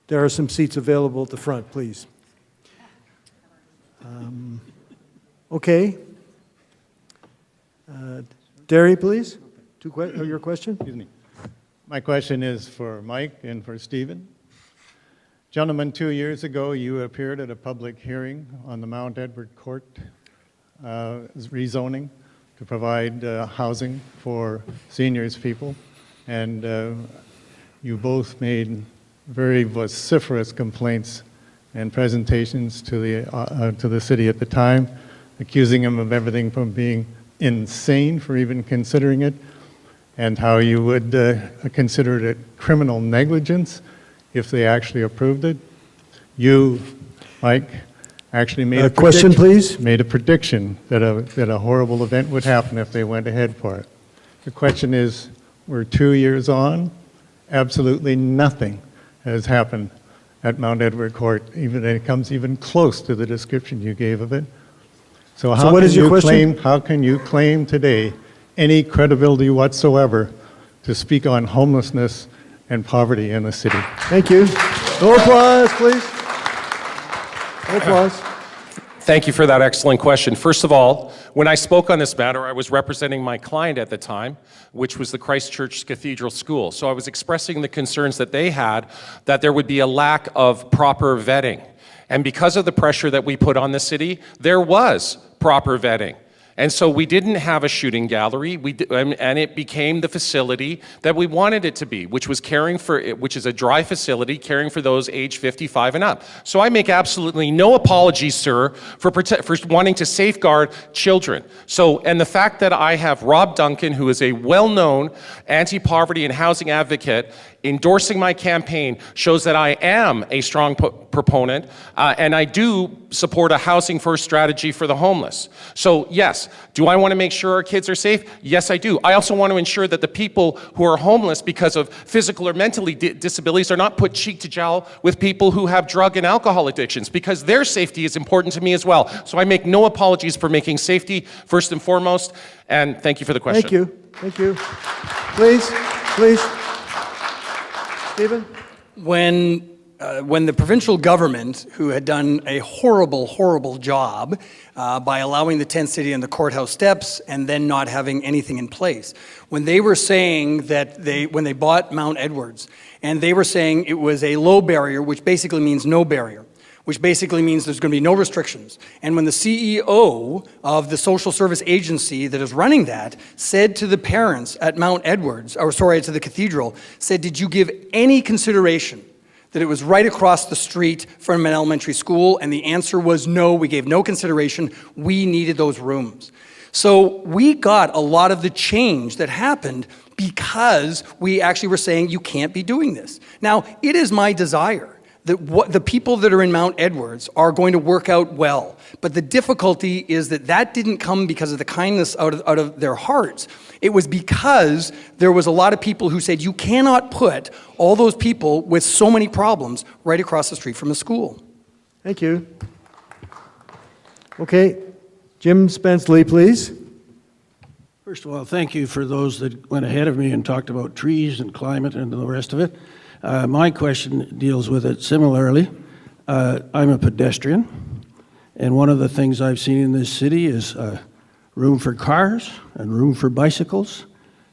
There are some seats available at the front, please. Okay. Derry, please. Your question? Excuse me. My question is for Mike and for Stephen. Gentlemen, 2 years ago, you appeared at a public hearing on the Mount Edward Court rezoning to provide housing for seniors people. And you both made very vociferous complaints and presentations to the city at the time, accusing them of everything from being insane for even considering it, and how you would consider it criminal negligence if they actually approved it. You, Mike, actually made a question, please. Made a prediction that a horrible event would happen if they went ahead for it. The question is, we're 2 years on, absolutely nothing has happened at Mount Edward Court, even it comes even close to the description you gave of it. So how what is your question? How can you claim today any credibility whatsoever to speak on homelessness and poverty in the city? Thank you. No applause, please. No applause. Thank you for that excellent question. First of all, when I spoke on this matter, I was representing my client at the time, which was the Christ Church Cathedral School. So I was expressing the concerns that they had that there would be a lack of proper vetting. And because of the pressure that we put on the city, there was proper vetting. And so we didn't have a shooting gallery, and it became the facility that we wanted it to be, which is a dry facility caring for those age 55 and up. So I make absolutely no apologies, sir, for wanting to safeguard children. So, and the fact that I have Rob Duncan, who is a well-known anti-poverty and housing advocate, endorsing my campaign shows that I am a strong proponent, and I do support a housing first strategy for the homeless. So yes, do I want to make sure our kids are safe? Yes, I do. I also want to ensure that the people who are homeless because of physical or mental disabilities are not put cheek to jowl with people who have drug and alcohol addictions, because their safety is important to me as well. So I make no apologies for making safety first and foremost, and thank you for the question. Thank you. Thank you. Please. Stephen? When the provincial government, who had done a horrible, horrible job by allowing the tent city and the courthouse steps and then not having anything in place, when they were saying that when they bought Mount Edwards, and they were saying it was a low barrier, which basically means no barrier, which basically means there's going to be no restrictions. And when the CEO of the social service agency that is running that said to the parents at Mount Edwards, to the cathedral, said, did you give any consideration that it was right across the street from an elementary school? And the answer was no, we gave no consideration. We needed those rooms. So we got a lot of the change that happened because we actually were saying you can't be doing this. Now, it is my desire that the people that are in Mount Edwards are going to work out well. But the difficulty is that didn't come because of the kindness out of their hearts. It was because there was a lot of people who said, you cannot put all those people with so many problems right across the street from the school. Thank you. Okay, Jim Spenceley, please. First of all, thank you for those that went ahead of me and talked about trees and climate and the rest of it. My question deals with it similarly. I'm a pedestrian, and one of the things I've seen in this city is room for cars and room for bicycles,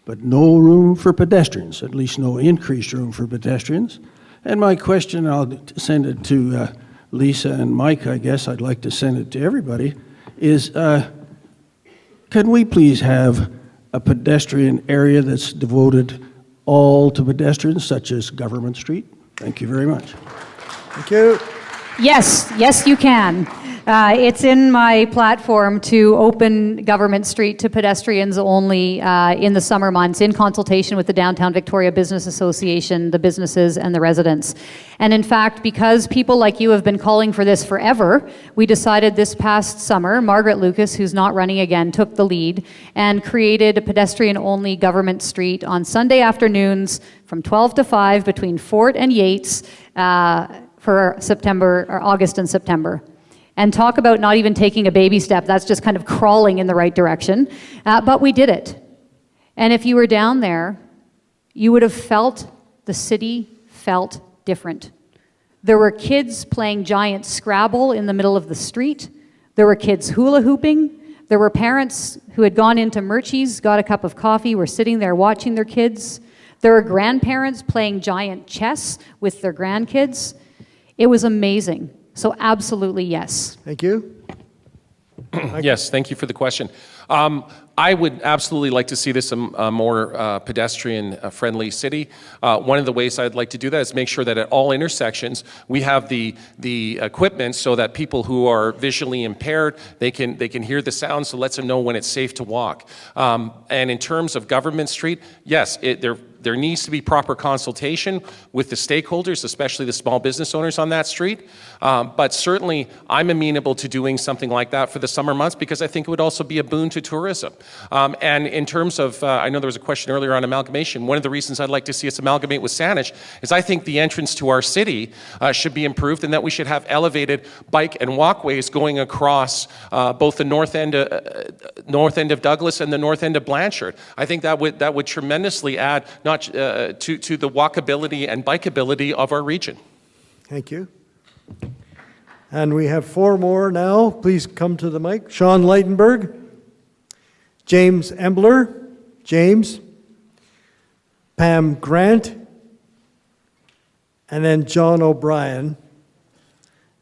but no room for pedestrians, at least no increased room for pedestrians. And my question, I'll send it to Lisa and Mike, I guess I'd like to send it to everybody, is can we please have a pedestrian area that's devoted all to pedestrians, such as Government Street? Thank you very much. Thank you. Yes, you can. It's in my platform to open Government Street to pedestrians only in the summer months, in consultation with the Downtown Victoria Business Association, the businesses, and the residents. And in fact, because people like you have been calling for this forever, we decided this past summer, Margaret Lucas, who's not running again, took the lead and created a pedestrian-only Government Street on Sunday afternoons from 12 to 5 between Fort and Yates for August and September. And talk about not even taking a baby step, that's just kind of crawling in the right direction. But we did it. And if you were down there, you would have felt the city felt different. There were kids playing giant Scrabble in the middle of the street. There were kids hula hooping. There were parents who had gone into Murchie's, got a cup of coffee, were sitting there watching their kids. There were grandparents playing giant chess with their grandkids. It was amazing. So absolutely yes. Thank you. Yes, thank you for the question. I would absolutely like to see this a more pedestrian-friendly city. One of the ways I'd like to do that is make sure that at all intersections we have the equipment so that people who are visually impaired, they can hear the sound, so it lets them know when it's safe to walk. And in terms of Government Street, yes, there needs to be proper consultation with the stakeholders, especially the small business owners on that street. But certainly, I'm amenable to doing something like that for the summer months because I think it would also be a boon to tourism. And in terms of, I know there was a question earlier on amalgamation. One of the reasons I'd like to see us amalgamate with Saanich is I think the entrance to our city should be improved and that we should have elevated bike and walkways going across both the north end of Douglas and the north end of Blanchard. I think that would tremendously add not to the walkability and bikeability of our region. Thank you. And we have 4 more now. Please come to the mic. Sean Leitenberg, James Embler, James, Pam Grant, and then John O'Brien.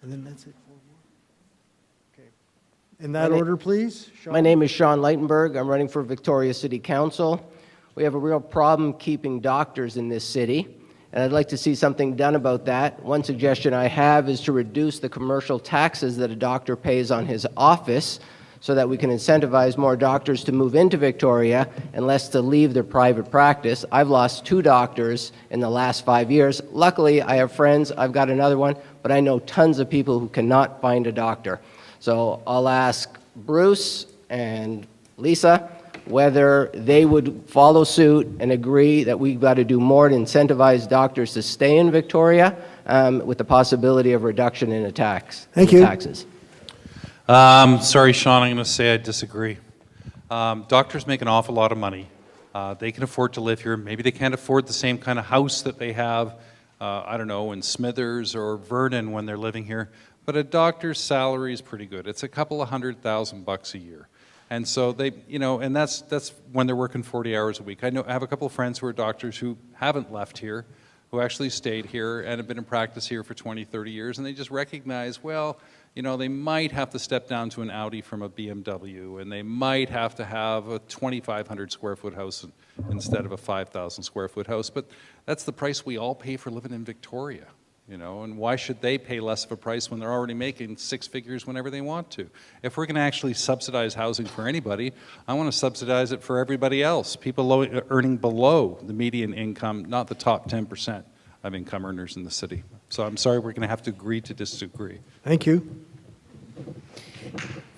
And then that's it. 4 more. Okay. In that order, please. Sean. My name is Sean Leitenberg. I'm running for Victoria City Council. We have a real problem keeping doctors in this city, and I'd like to see something done about that. One suggestion I have is to reduce the commercial taxes that a doctor pays on his office so that we can incentivize more doctors to move into Victoria and less to leave their private practice. I've lost 2 doctors in the last 5 years. Luckily, I have friends. I've got another one, but I know tons of people who cannot find a doctor. So I'll ask Bruce and Lisa whether they would follow suit and agree that we've got to do more to incentivize doctors to stay in Victoria with the possibility of reduction in taxes. Sorry, Sean, I'm going to say I disagree. Doctors make an awful lot of money. They can afford to live here. Maybe they can't afford the same kind of house that they have, I don't know, in Smithers or Vernon when they're living here. But a doctor's salary is pretty good. It's a couple of $100,000 a year. And so they, you know, and that's when they're working 40 hours a week. I have a couple of friends who are doctors who haven't left here, who actually stayed here and have been in practice here for 20, 30 years, and they just recognize, well, you know, they might have to step down to an Audi from a BMW, and they might have to have a 2,500 square foot house instead of a 5,000 square foot house. But that's the price we all pay for living in Victoria, you know, and why should they pay less of a price when they're already making 6 figures whenever they want to? If we're going to actually subsidize housing for anybody, I want to subsidize it for everybody else, people earning below the median income, not the top 10% of income earners in the city. So I'm sorry, we're going to have to agree to disagree. Thank you.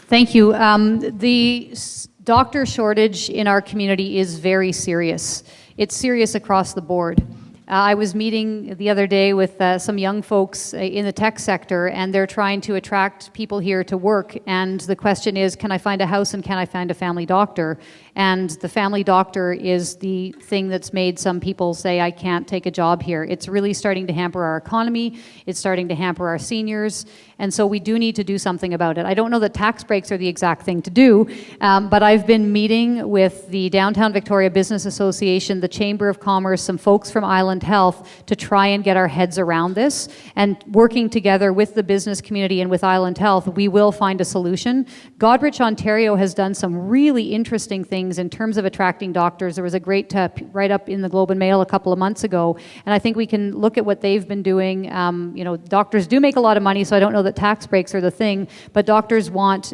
Thank you. The doctor shortage in our community is very serious. It's serious across the board. I was meeting the other day with some young folks in the tech sector, and they're trying to attract people here to work. And the question is, can I find a house and can I find a family doctor? And the family doctor is the thing that's made some people say, I can't take a job here. It's really starting to hamper our economy. It's starting to hamper our seniors. And so we do need to do something about it. I don't know that tax breaks are the exact thing to do, but I've been meeting with the Downtown Victoria Business Association, the Chamber of Commerce, some folks from Island Health to try and get our heads around this. And working together with the business community and with Island Health, we will find a solution. Goderich, Ontario has done some really interesting things in terms of attracting doctors. There was a great write-up in the Globe and Mail a couple of months ago, and I think we can look at what they've been doing. You know, doctors do make a lot of money, so I don't know that tax breaks are the thing, but doctors want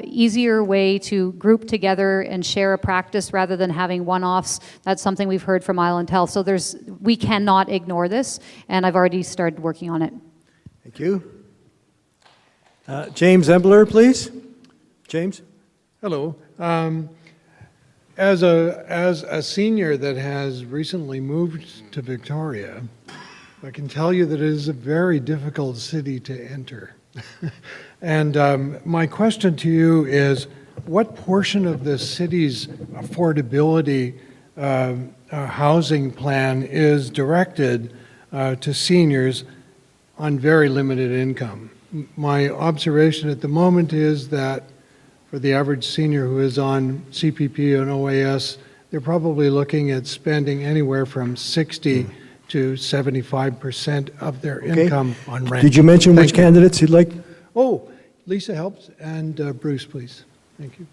easier way to group together and share a practice rather than having one-offs. That's something we've heard from Island Health. So we cannot ignore this, and I've already started working on it. Thank you. James Embler, please. James. Hello. As a senior that has recently moved to Victoria, I can tell you that it is a very difficult city to enter. And my question to you is, what portion of the city's affordability housing plan is directed to seniors on very limited income? My observation at the moment is that for the average senior who is on CPP and OAS, they're probably looking at spending anywhere from 60 to 75% of their income on rent. Did you mention which candidates you'd like? Oh, Lisa helps, and Bruce, please. Thank you.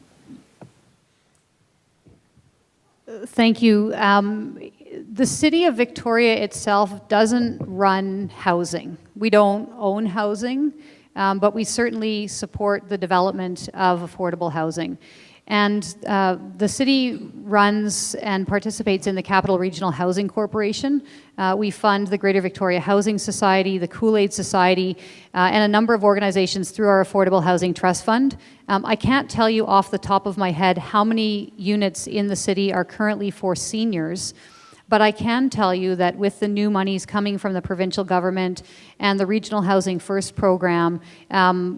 Thank you. The City of Victoria itself doesn't run housing. We don't own housing, but we certainly support the development of affordable housing. And the city runs and participates in the Capital Regional Housing Corporation. We fund the Greater Victoria Housing Society, the Kool-Aid Society, and a number of organizations through our Affordable Housing Trust Fund. I can't tell you off the top of my head how many units in the city are currently for seniors. But I can tell you that with the new monies coming from the provincial government and the Regional Housing First program,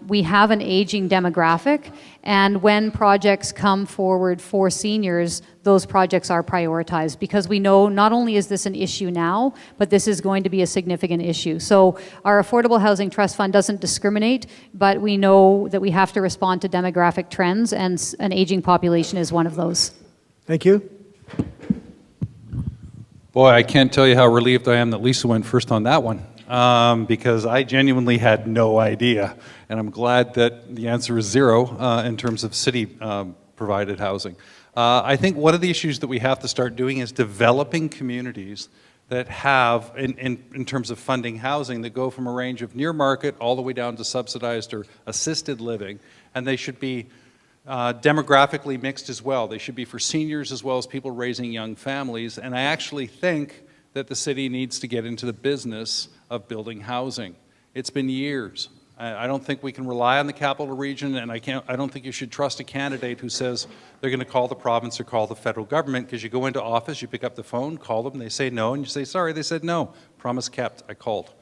we have an aging demographic, and when projects come forward for seniors, those projects are prioritized because we know not only is this an issue now, but this is going to be a significant issue. So our Affordable Housing Trust Fund doesn't discriminate, but we know that we have to respond to demographic trends, and an aging population is one of those. Thank you. Boy, I can't tell you how relieved I am that Lisa went first on that one, because I genuinely had no idea. And I'm glad that the answer is 0 in terms of city-provided housing. I think one of the issues that we have to start doing is developing communities that have, in terms of funding housing, that go from a range of near market all the way down to subsidized or assisted living, and they should be demographically mixed as well. They should be for seniors as well as people raising young families. And I actually think that the city needs to get into the business of building housing. It's been years. I don't think we can rely on the capital region, and I don't think you should trust a candidate who says they're going to call the province or call the federal government, because you go into office, you pick up the phone, call them, they say no, and you say, sorry, they said no. Promise kept, I called.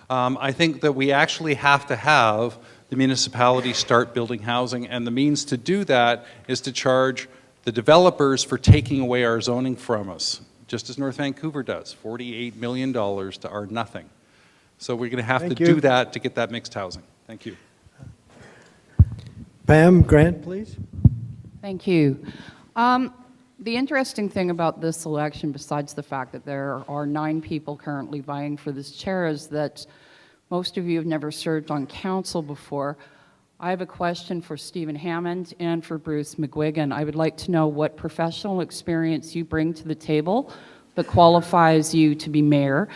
I think that we actually have to have the municipality start building housing, and the means to do that is to charge the developers for taking away our zoning from us, just as North Vancouver does, $48 million to our nothing. So we're going to have to do that to get that mixed housing. Thank you. Pam Grant, please. Thank you. The interesting thing about this election, besides the fact that there are 9 people currently vying for this chair, is that most of you have never served on council before. I have a question for Stephen Hammond and for Bruce McGuigan. I would like to know what professional experience you bring to the table that qualifies you to be mayor.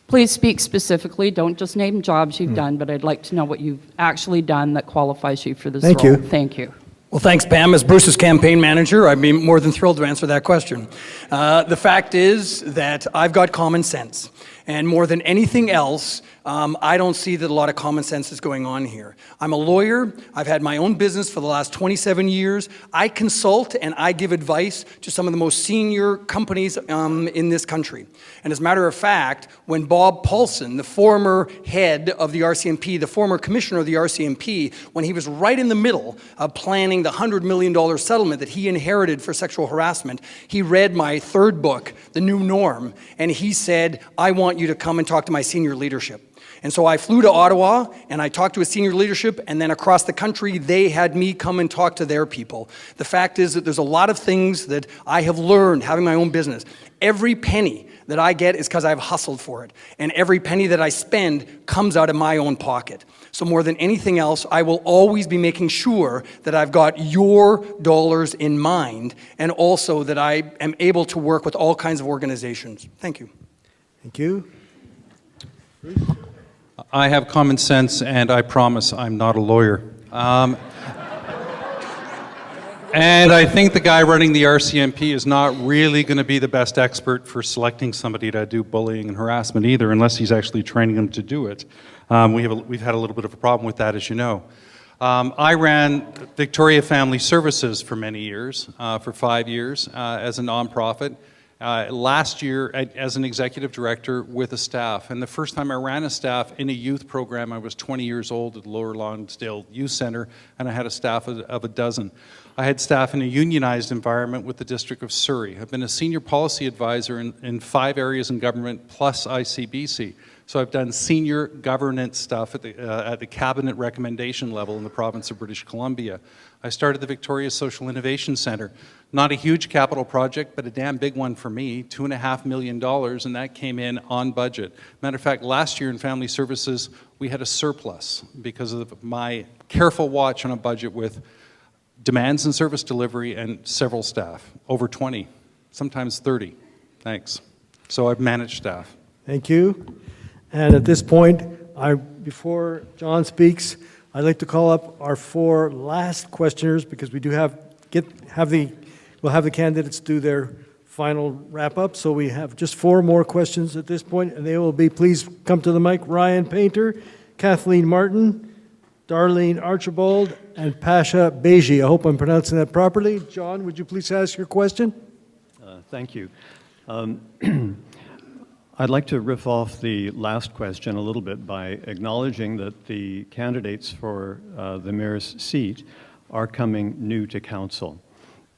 Please speak specifically. Don't just name jobs you've done, but I'd like to know what you've actually done that qualifies you for this role. Thank you. Well, thanks, Pam. As Bruce's campaign manager, I'd be more than thrilled to answer that question. The fact is that I've got common sense. And more than anything else, I don't see that a lot of common sense is going on here. I'm a lawyer. I've had my own business for the last 27 years. I consult and I give advice to some of the most senior companies in this country. And as a matter of fact, when Bob Paulson, the former head of the RCMP, the former commissioner of the RCMP, when he was right in the middle of planning the $100 million settlement that he inherited for sexual harassment, he read my 3rd book, The New Norm, and he said, I want you to come and talk to my senior leadership. And so I flew to Ottawa and I talked to his senior leadership, and then across the country they had me come and talk to their people. The fact is that there's a lot of things that I have learned having my own business. Every penny that I get is because I've hustled for it. And every penny that I spend comes out of my own pocket. So more than anything else, I will always be making sure that I've got your dollars in mind, and also that I am able to work with all kinds of organizations. Thank you. Thank you. I have common sense, and I promise I'm not a lawyer. And I think the guy running the RCMP is not really going to be the best expert for selecting somebody to do bullying and harassment either, unless he's actually training them to do it. We've had a little bit of a problem with that, as you know. I ran Victoria Family Services for many years, for 5 years, as a nonprofit. Last year as an executive director with a staff. And the first time I ran a staff in a youth program, I was 20 years old at the Lower Lonsdale Youth Center, and I had a staff of a dozen. I had staff in a unionized environment with the District of Surrey. I've been a senior policy advisor in 5 areas in government plus ICBC. So I've done senior governance stuff at the cabinet recommendation level in the province of British Columbia. I started the Victoria Social Innovation Centre. Not a huge capital project, but a damn big one for me, $2.5 million, and that came in on budget. Matter of fact, last year in Family Services, we had a surplus because of my careful watch on a budget with demands and service delivery and several staff, over 20, sometimes 30. Thanks. So I've managed staff. Thank you. And at this point, before John speaks, I'd like to call up our 4 last questioners, because we do we'll have the candidates do their final wrap-up. So we have just 4 more questions at this point, and they will be, please come to the mic, Ryan Painter, Kathleen Martin, Darlene Archibald, and Pasha Beji. I hope I'm pronouncing that properly. John, would you please ask your question? Thank you. I'd like to riff off the last question a little bit by acknowledging that the candidates for the mayor's seat are coming new to council.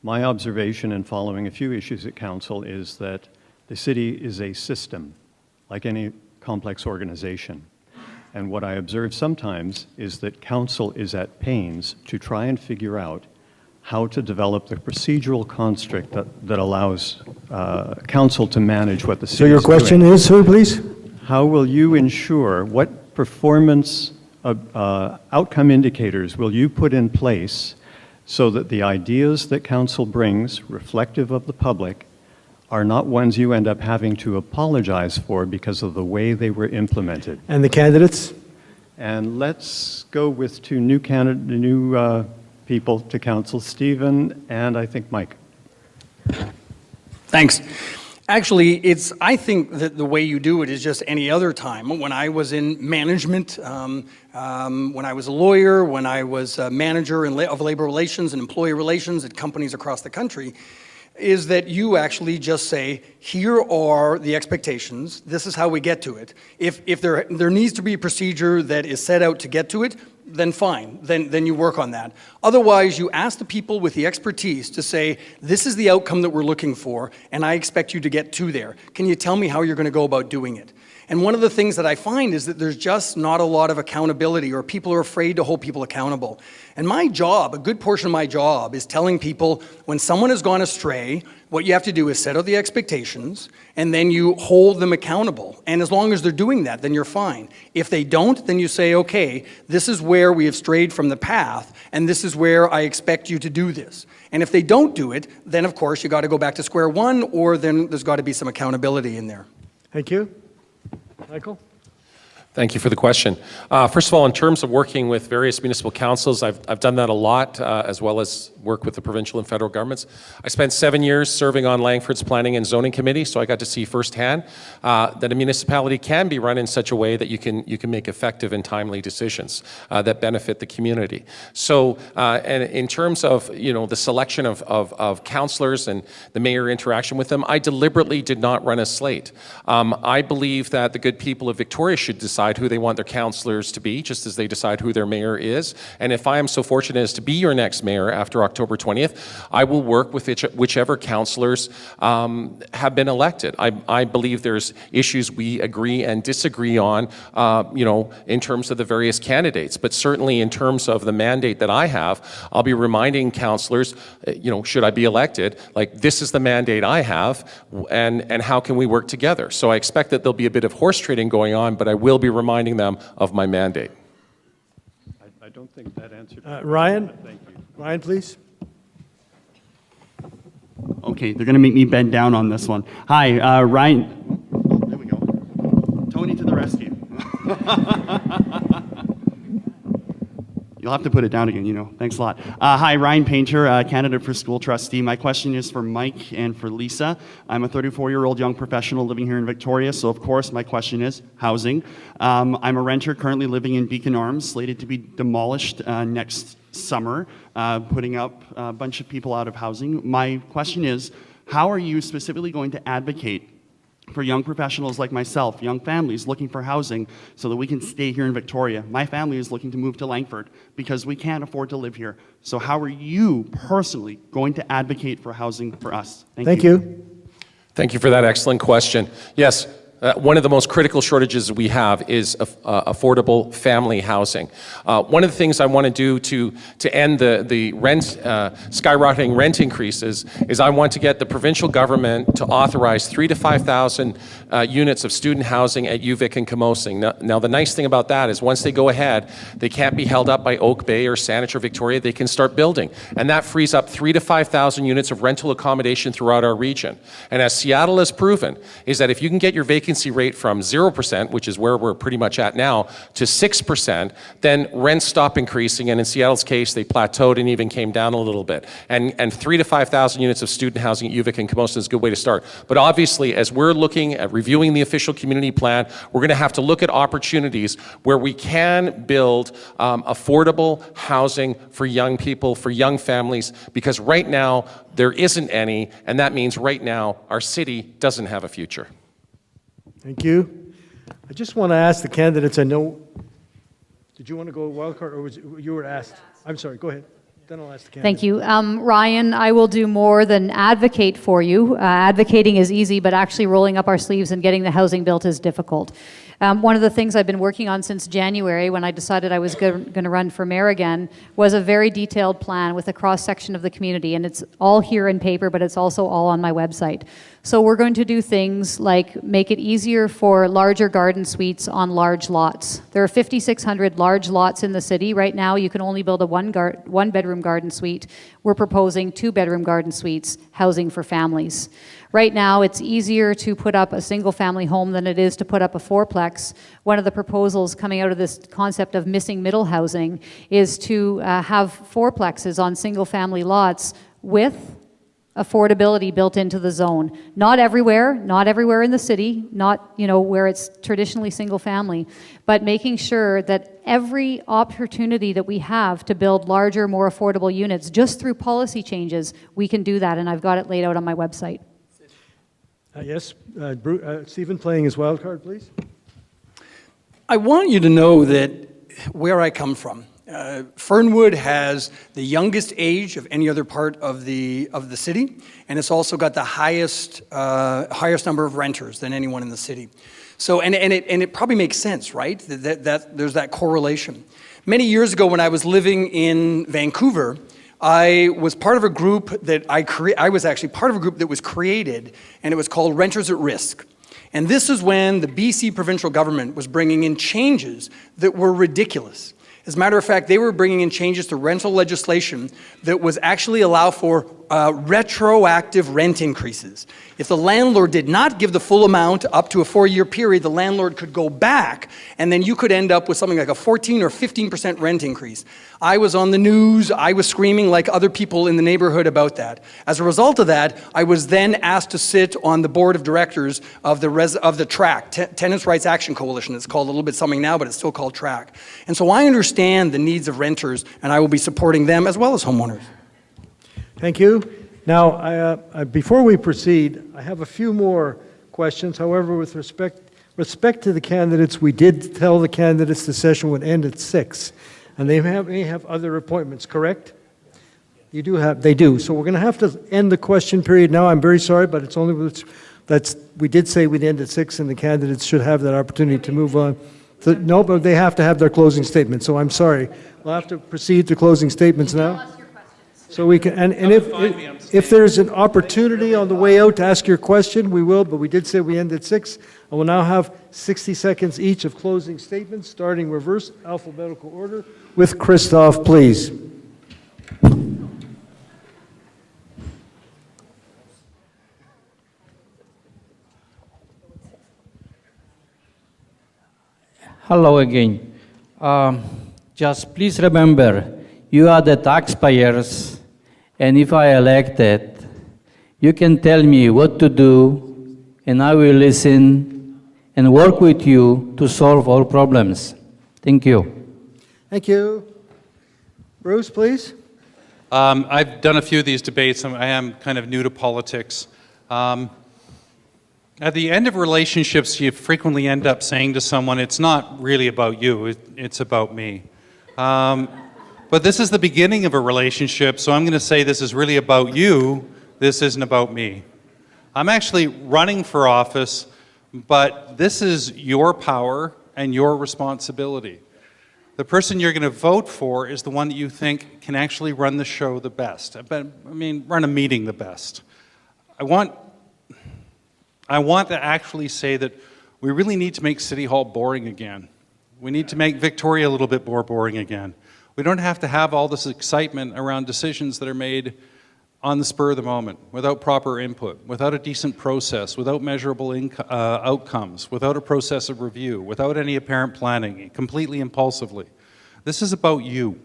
My observation in following a few issues at council is that the city is a system, like any complex organization. And what I observe sometimes is that council is at pains to try and figure out how to develop the procedural construct that allows council to manage what the city is doing. So your question is, sir, please? How will you ensure, what performance outcome indicators will you put in place so that the ideas that council brings, reflective of the public, are not ones you end up having to apologize for because of the way they were implemented? And the candidates? And let's go with two new people to council, Stephen and I think Mike. Thanks. Actually, I think that the way you do it is just any other time. When I was in management, when I was a lawyer, when I was a manager of labor relations and employee relations at companies across the country, is that you actually just say, here are the expectations, this is how we get to it. If there needs to be a procedure that is set out to get to it, then fine, then you work on that. Otherwise, you ask the people with the expertise to say, this is the outcome that we're looking for, and I expect you to get to there. Can you tell me how you're going to go about doing it? And one of the things that I find is that there's just not a lot of accountability, or people are afraid to hold people accountable. And my job, a good portion of my job, is telling people when someone has gone astray, what you have to do is set out the expectations, and then you hold them accountable. And as long as they're doing that, then you're fine. If they don't, then you say, okay, this is where we have strayed from the path, and this is where I expect you to do this. And if they don't do it, then of course you got to go back to square one, or then there's got to be some accountability in there. Thank you. Michael? Thank you for the question. First of all, in terms of working with various municipal councils, I've done that a lot, as well as work with the provincial and federal governments. I spent 7 years serving on Langford's Planning and Zoning Committee, so I got to see firsthand that a municipality can be run in such a way that you can make effective and timely decisions that benefit the community. So, and in terms of the selection of councillors and the mayor interaction with them, I deliberately did not run a slate. I believe that the good people of Victoria should decide who they want their councillors to be, just as they decide who their mayor is. And if I am so fortunate as to be your next mayor after October 20th, I will work with whichever councillors have been elected. I believe there's issues we agree and disagree on, in terms of the various candidates. But certainly in terms of the mandate that I have, I'll be reminding councillors, should I be elected, like, this is the mandate I have, and how can we work together? So I expect that there'll be a bit of horse trading going on, but I will be reminding them of my mandate. I don't think that answered. Ryan? Thank you. Ryan, please. Okay, they're going to make me bend down on this one. Hi, Ryan. Oh, there we go. Tony to the rescue. You'll have to put it down again, Thanks a lot. Hi, Ryan Painter, candidate for school trustee. My question is for Mike and for Lisa. I'm a 34-year-old young professional living here in Victoria, so of course my question is housing. I'm a renter currently living in Beacon Arms, slated to be demolished next summer, putting up a bunch of people out of housing. My question is, how are you specifically going to advocate for young professionals like myself, young families looking for housing so that we can stay here in Victoria? My family is looking to move to Langford because we can't afford to live here. So how are you personally going to advocate for housing for us? Thank you. Thank you for that excellent question. Yes. One of the most critical shortages we have is affordable family housing. One of the things I want to do to end the rent skyrocketing rent increases is I want to get the provincial government to authorize 3,000 to 5,000 units of student housing at UVic and Camosing. Now the nice thing about that is once they go ahead, they can't be held up by Oak Bay or Saanich or Victoria. They can start building, and that frees up 3,000 to 5,000 units of rental accommodation throughout our region. And as Seattle has proven, is that if you can get your vacancy vacancy rate from 0%, which is where we're pretty much at now, to 6%, then rents stop increasing, and in Seattle's case, they plateaued and even came down a little bit. And 3,000 to 5,000 units of student housing at UVic and Camosun is a good way to start. But obviously, as we're looking at reviewing the official community plan, we're going to have to look at opportunities where we can build affordable housing for young people, for young families, because right now, there isn't any, and that means right now, our city doesn't have a future. Thank you. I just want to ask the candidates, I know, did you want to go wild card, or was it, you were asked? I'm sorry, go ahead. Then I'll ask the candidates. Thank you. Ryan, I will do more than advocate for you. Advocating is easy, but actually rolling up our sleeves and getting the housing built is difficult. One of the things I've been working on since January, when I decided I was going to run for mayor again, was a very detailed plan with a cross-section of the community, and it's all here in paper, but it's also all on my website. So we're going to do things like make it easier for larger garden suites on large lots. There are 5,600 large lots in the city. Right now, you can only build a one-bedroom garden suite. We're proposing 2-bedroom garden suites, housing for families. Right now, it's easier to put up a single-family home than it is to put up a fourplex. One of the proposals coming out of this concept of missing middle housing is to have fourplexes on single-family lots with affordability built into the zone. Not everywhere in the city, not where it's traditionally single-family, but making sure that every opportunity that we have to build larger, more affordable units, just through policy changes, we can do that, and I've got it laid out on my website. Yes, Stephen, playing his wild card, please. I want you to know that where I come from, Fernwood has the youngest age of any other part of the city, and it's also got the highest number of renters than anyone in the city. So, and it probably makes sense, right? That there's that correlation. Many years ago, when I was living in Vancouver, I was part of a group that I was actually part of a group that was created, and it was called Renters at Risk. And this is when the BC provincial government was bringing in changes that were ridiculous. As a matter of fact, they were bringing in changes to rental legislation that was actually allow for retroactive rent increases. If the landlord did not give the full amount up to a 4-year period, the landlord could go back, and then you could end up with something like a 14 or 15% rent increase. I was on the news, I was screaming like other people in the neighborhood about that. As a result of that, I was then asked to sit on the board of directors of the TRAC, Tenants' Rights Action Coalition. It's called a little bit something now, but it's still called TRAC. And so I understand the needs of renters, and I will be supporting them as well as homeowners. Thank you. Now, before we proceed, I have a few more questions. However, with respect to the candidates, we did tell the candidates the session would end at 6, and they may have other appointments, correct? You do have, they do. So we're going to have to end the question period now. I'm very sorry, but it's only we did say we'd end at 6, and the candidates should have that opportunity to move on. So, no, but they have to have their closing statement. So I'm sorry. We'll have to proceed to closing statements now. So we can, and if there's an opportunity on the way out to ask your question, we will, but we did say we end at 6. I will now have 60 seconds each of closing statements, starting reverse alphabetical order with Christoph, please. Hello again. Just please remember, you are the taxpayers, and if I elected, you can tell me what to do, and I will listen and work with you to solve all problems. Thank you. Thank you. Bruce, please. I've done a few of these debates. I am kind of new to politics. At the end of relationships, you frequently end up saying to someone, it's not really about you, it's about me. But this is the beginning of a relationship, so I'm going to say this is really about you, this isn't about me. I'm actually running for office, but this is your power and your responsibility. The person you're going to vote for is the one that you think can actually run the show the best. Run a meeting the best. I want to actually say that we really need to make City Hall boring again. We need to make Victoria a little bit more boring again. We don't have to have all this excitement around decisions that are made on the spur of the moment, without proper input, without a decent process, without measurable outcomes, without a process of review, without any apparent planning, completely impulsively. This is about you.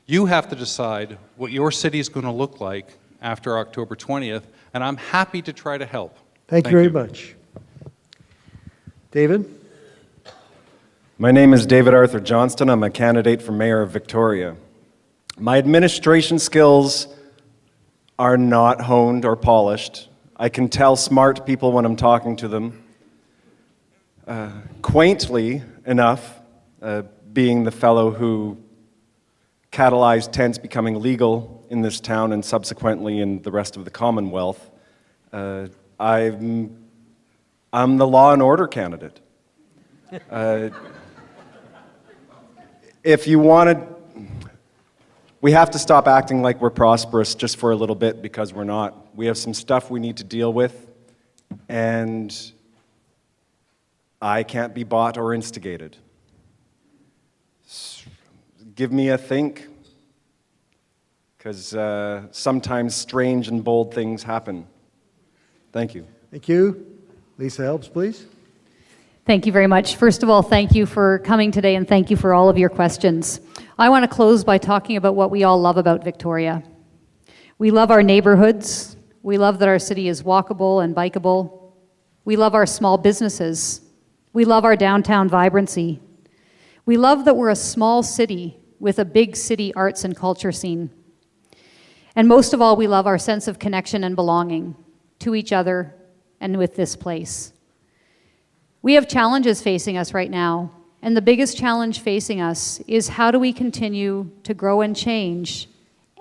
You have to decide what your city is going to look like after October 20th, and I'm happy to try to help. Thank you very much. David? My name is David Arthur Johnston. I'm a candidate for mayor of Victoria. My administration skills are not honed or polished. I can tell smart people when I'm talking to them. Quaintly enough, being the fellow who catalyzed tents becoming legal in this town and subsequently in the rest of the Commonwealth, I'm the law and order candidate. If you wanted, we have to stop acting like we're prosperous just for a little bit, because we're not. We have some stuff we need to deal with, and I can't be bought or instigated. Give me a think, because sometimes strange and bold things happen. Thank you. Thank you. Lisa Helps, please. Thank you very much. First of all, thank you for coming today, and thank you for all of your questions. I want to close by talking about what we all love about Victoria. We love our neighborhoods. We love that our city is walkable and bikeable. We love our small businesses. We love our downtown vibrancy. We love that we're a small city with a big city arts and culture scene. And most of all, we love our sense of connection and belonging to each other and with this place. We have challenges facing us right now, and the biggest challenge facing us is how do we continue to grow and change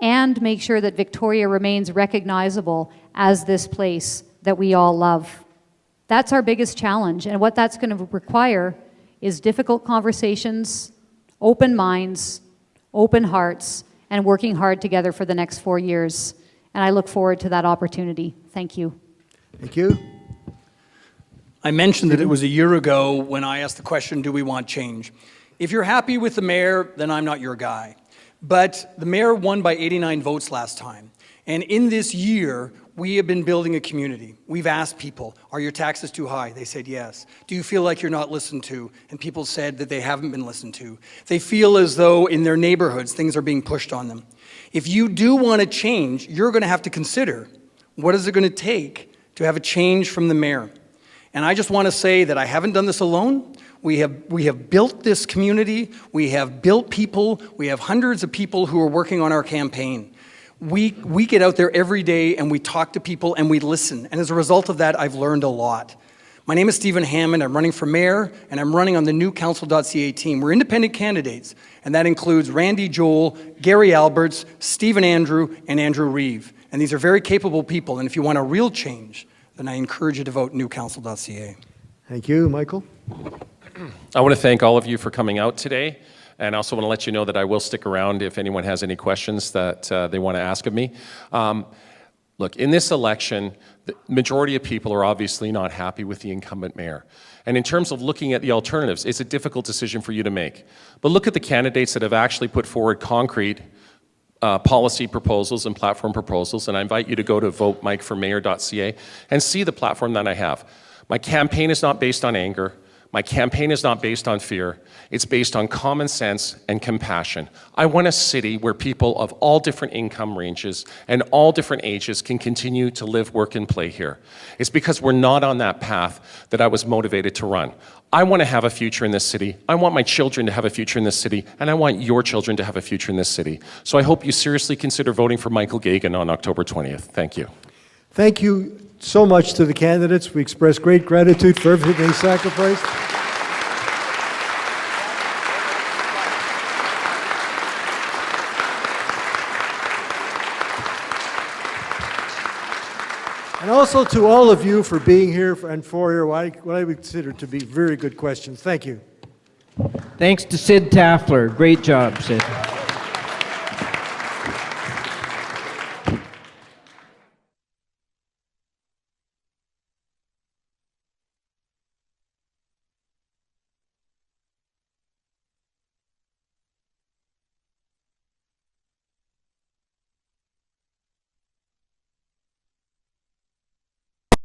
and make sure that Victoria remains recognizable as this place that we all love. That's our biggest challenge, and what that's going to require is difficult conversations, open minds, open hearts, and working hard together for the next 4 years. And I look forward to that opportunity. Thank you. Thank you. I mentioned that it was a year ago when I asked the question, do we want change? If you're happy with the mayor, then I'm not your guy. But the mayor won by 89 votes last time. And in this year, we have been building a community. We've asked people, are your taxes too high? They said yes. Do you feel like you're not listened to? And people said that they haven't been listened to. They feel as though in their neighborhoods, things are being pushed on them. If you do want to change, you're going to have to consider, what is it going to take to have a change from the mayor? And I just want to say that I haven't done this alone. We have built this community. We have built people. We have hundreds of people who are working on our campaign. We get out there every day and we talk to people and we listen. And as a result of that, I've learned a lot. My name is Stephen Hammond. I'm running for mayor, and I'm running on the new council.ca team. We're independent candidates, and that includes Randy Joel, Gary Alberts, Stephen Andrew, and Andrew Reeve. And these are very capable people, and if you want a real change, then I encourage you to vote newcouncil.ca. Thank you. Michael? I want to thank all of you for coming out today, and I also want to let you know that I will stick around if anyone has any questions that they want to ask of me. Look, in this election, the majority of people are obviously not happy with the incumbent mayor. And in terms of looking at the alternatives, it's a difficult decision for you to make. But look at the candidates that have actually put forward concrete policy proposals and platform proposals, and I invite you to go to votemikeformayor.ca and see the platform that I have. My campaign is not based on anger. My campaign is not based on fear. It's based on common sense and compassion. I want a city where people of all different income ranges and all different ages can continue to live, work, and play here. It's because we're not on that path that I was motivated to run. I want to have a future in this city. I want my children to have a future in this city, and I want your children to have a future in this city. So I hope you seriously consider voting for Michael Gagan on October 20th. Thank you. Thank you so much to the candidates. We express great gratitude for everything they sacrificed. And also to all of you for being here and for your what I would consider to be very good questions. Thank you. Thanks to Sid Taffler. Great job, Sid.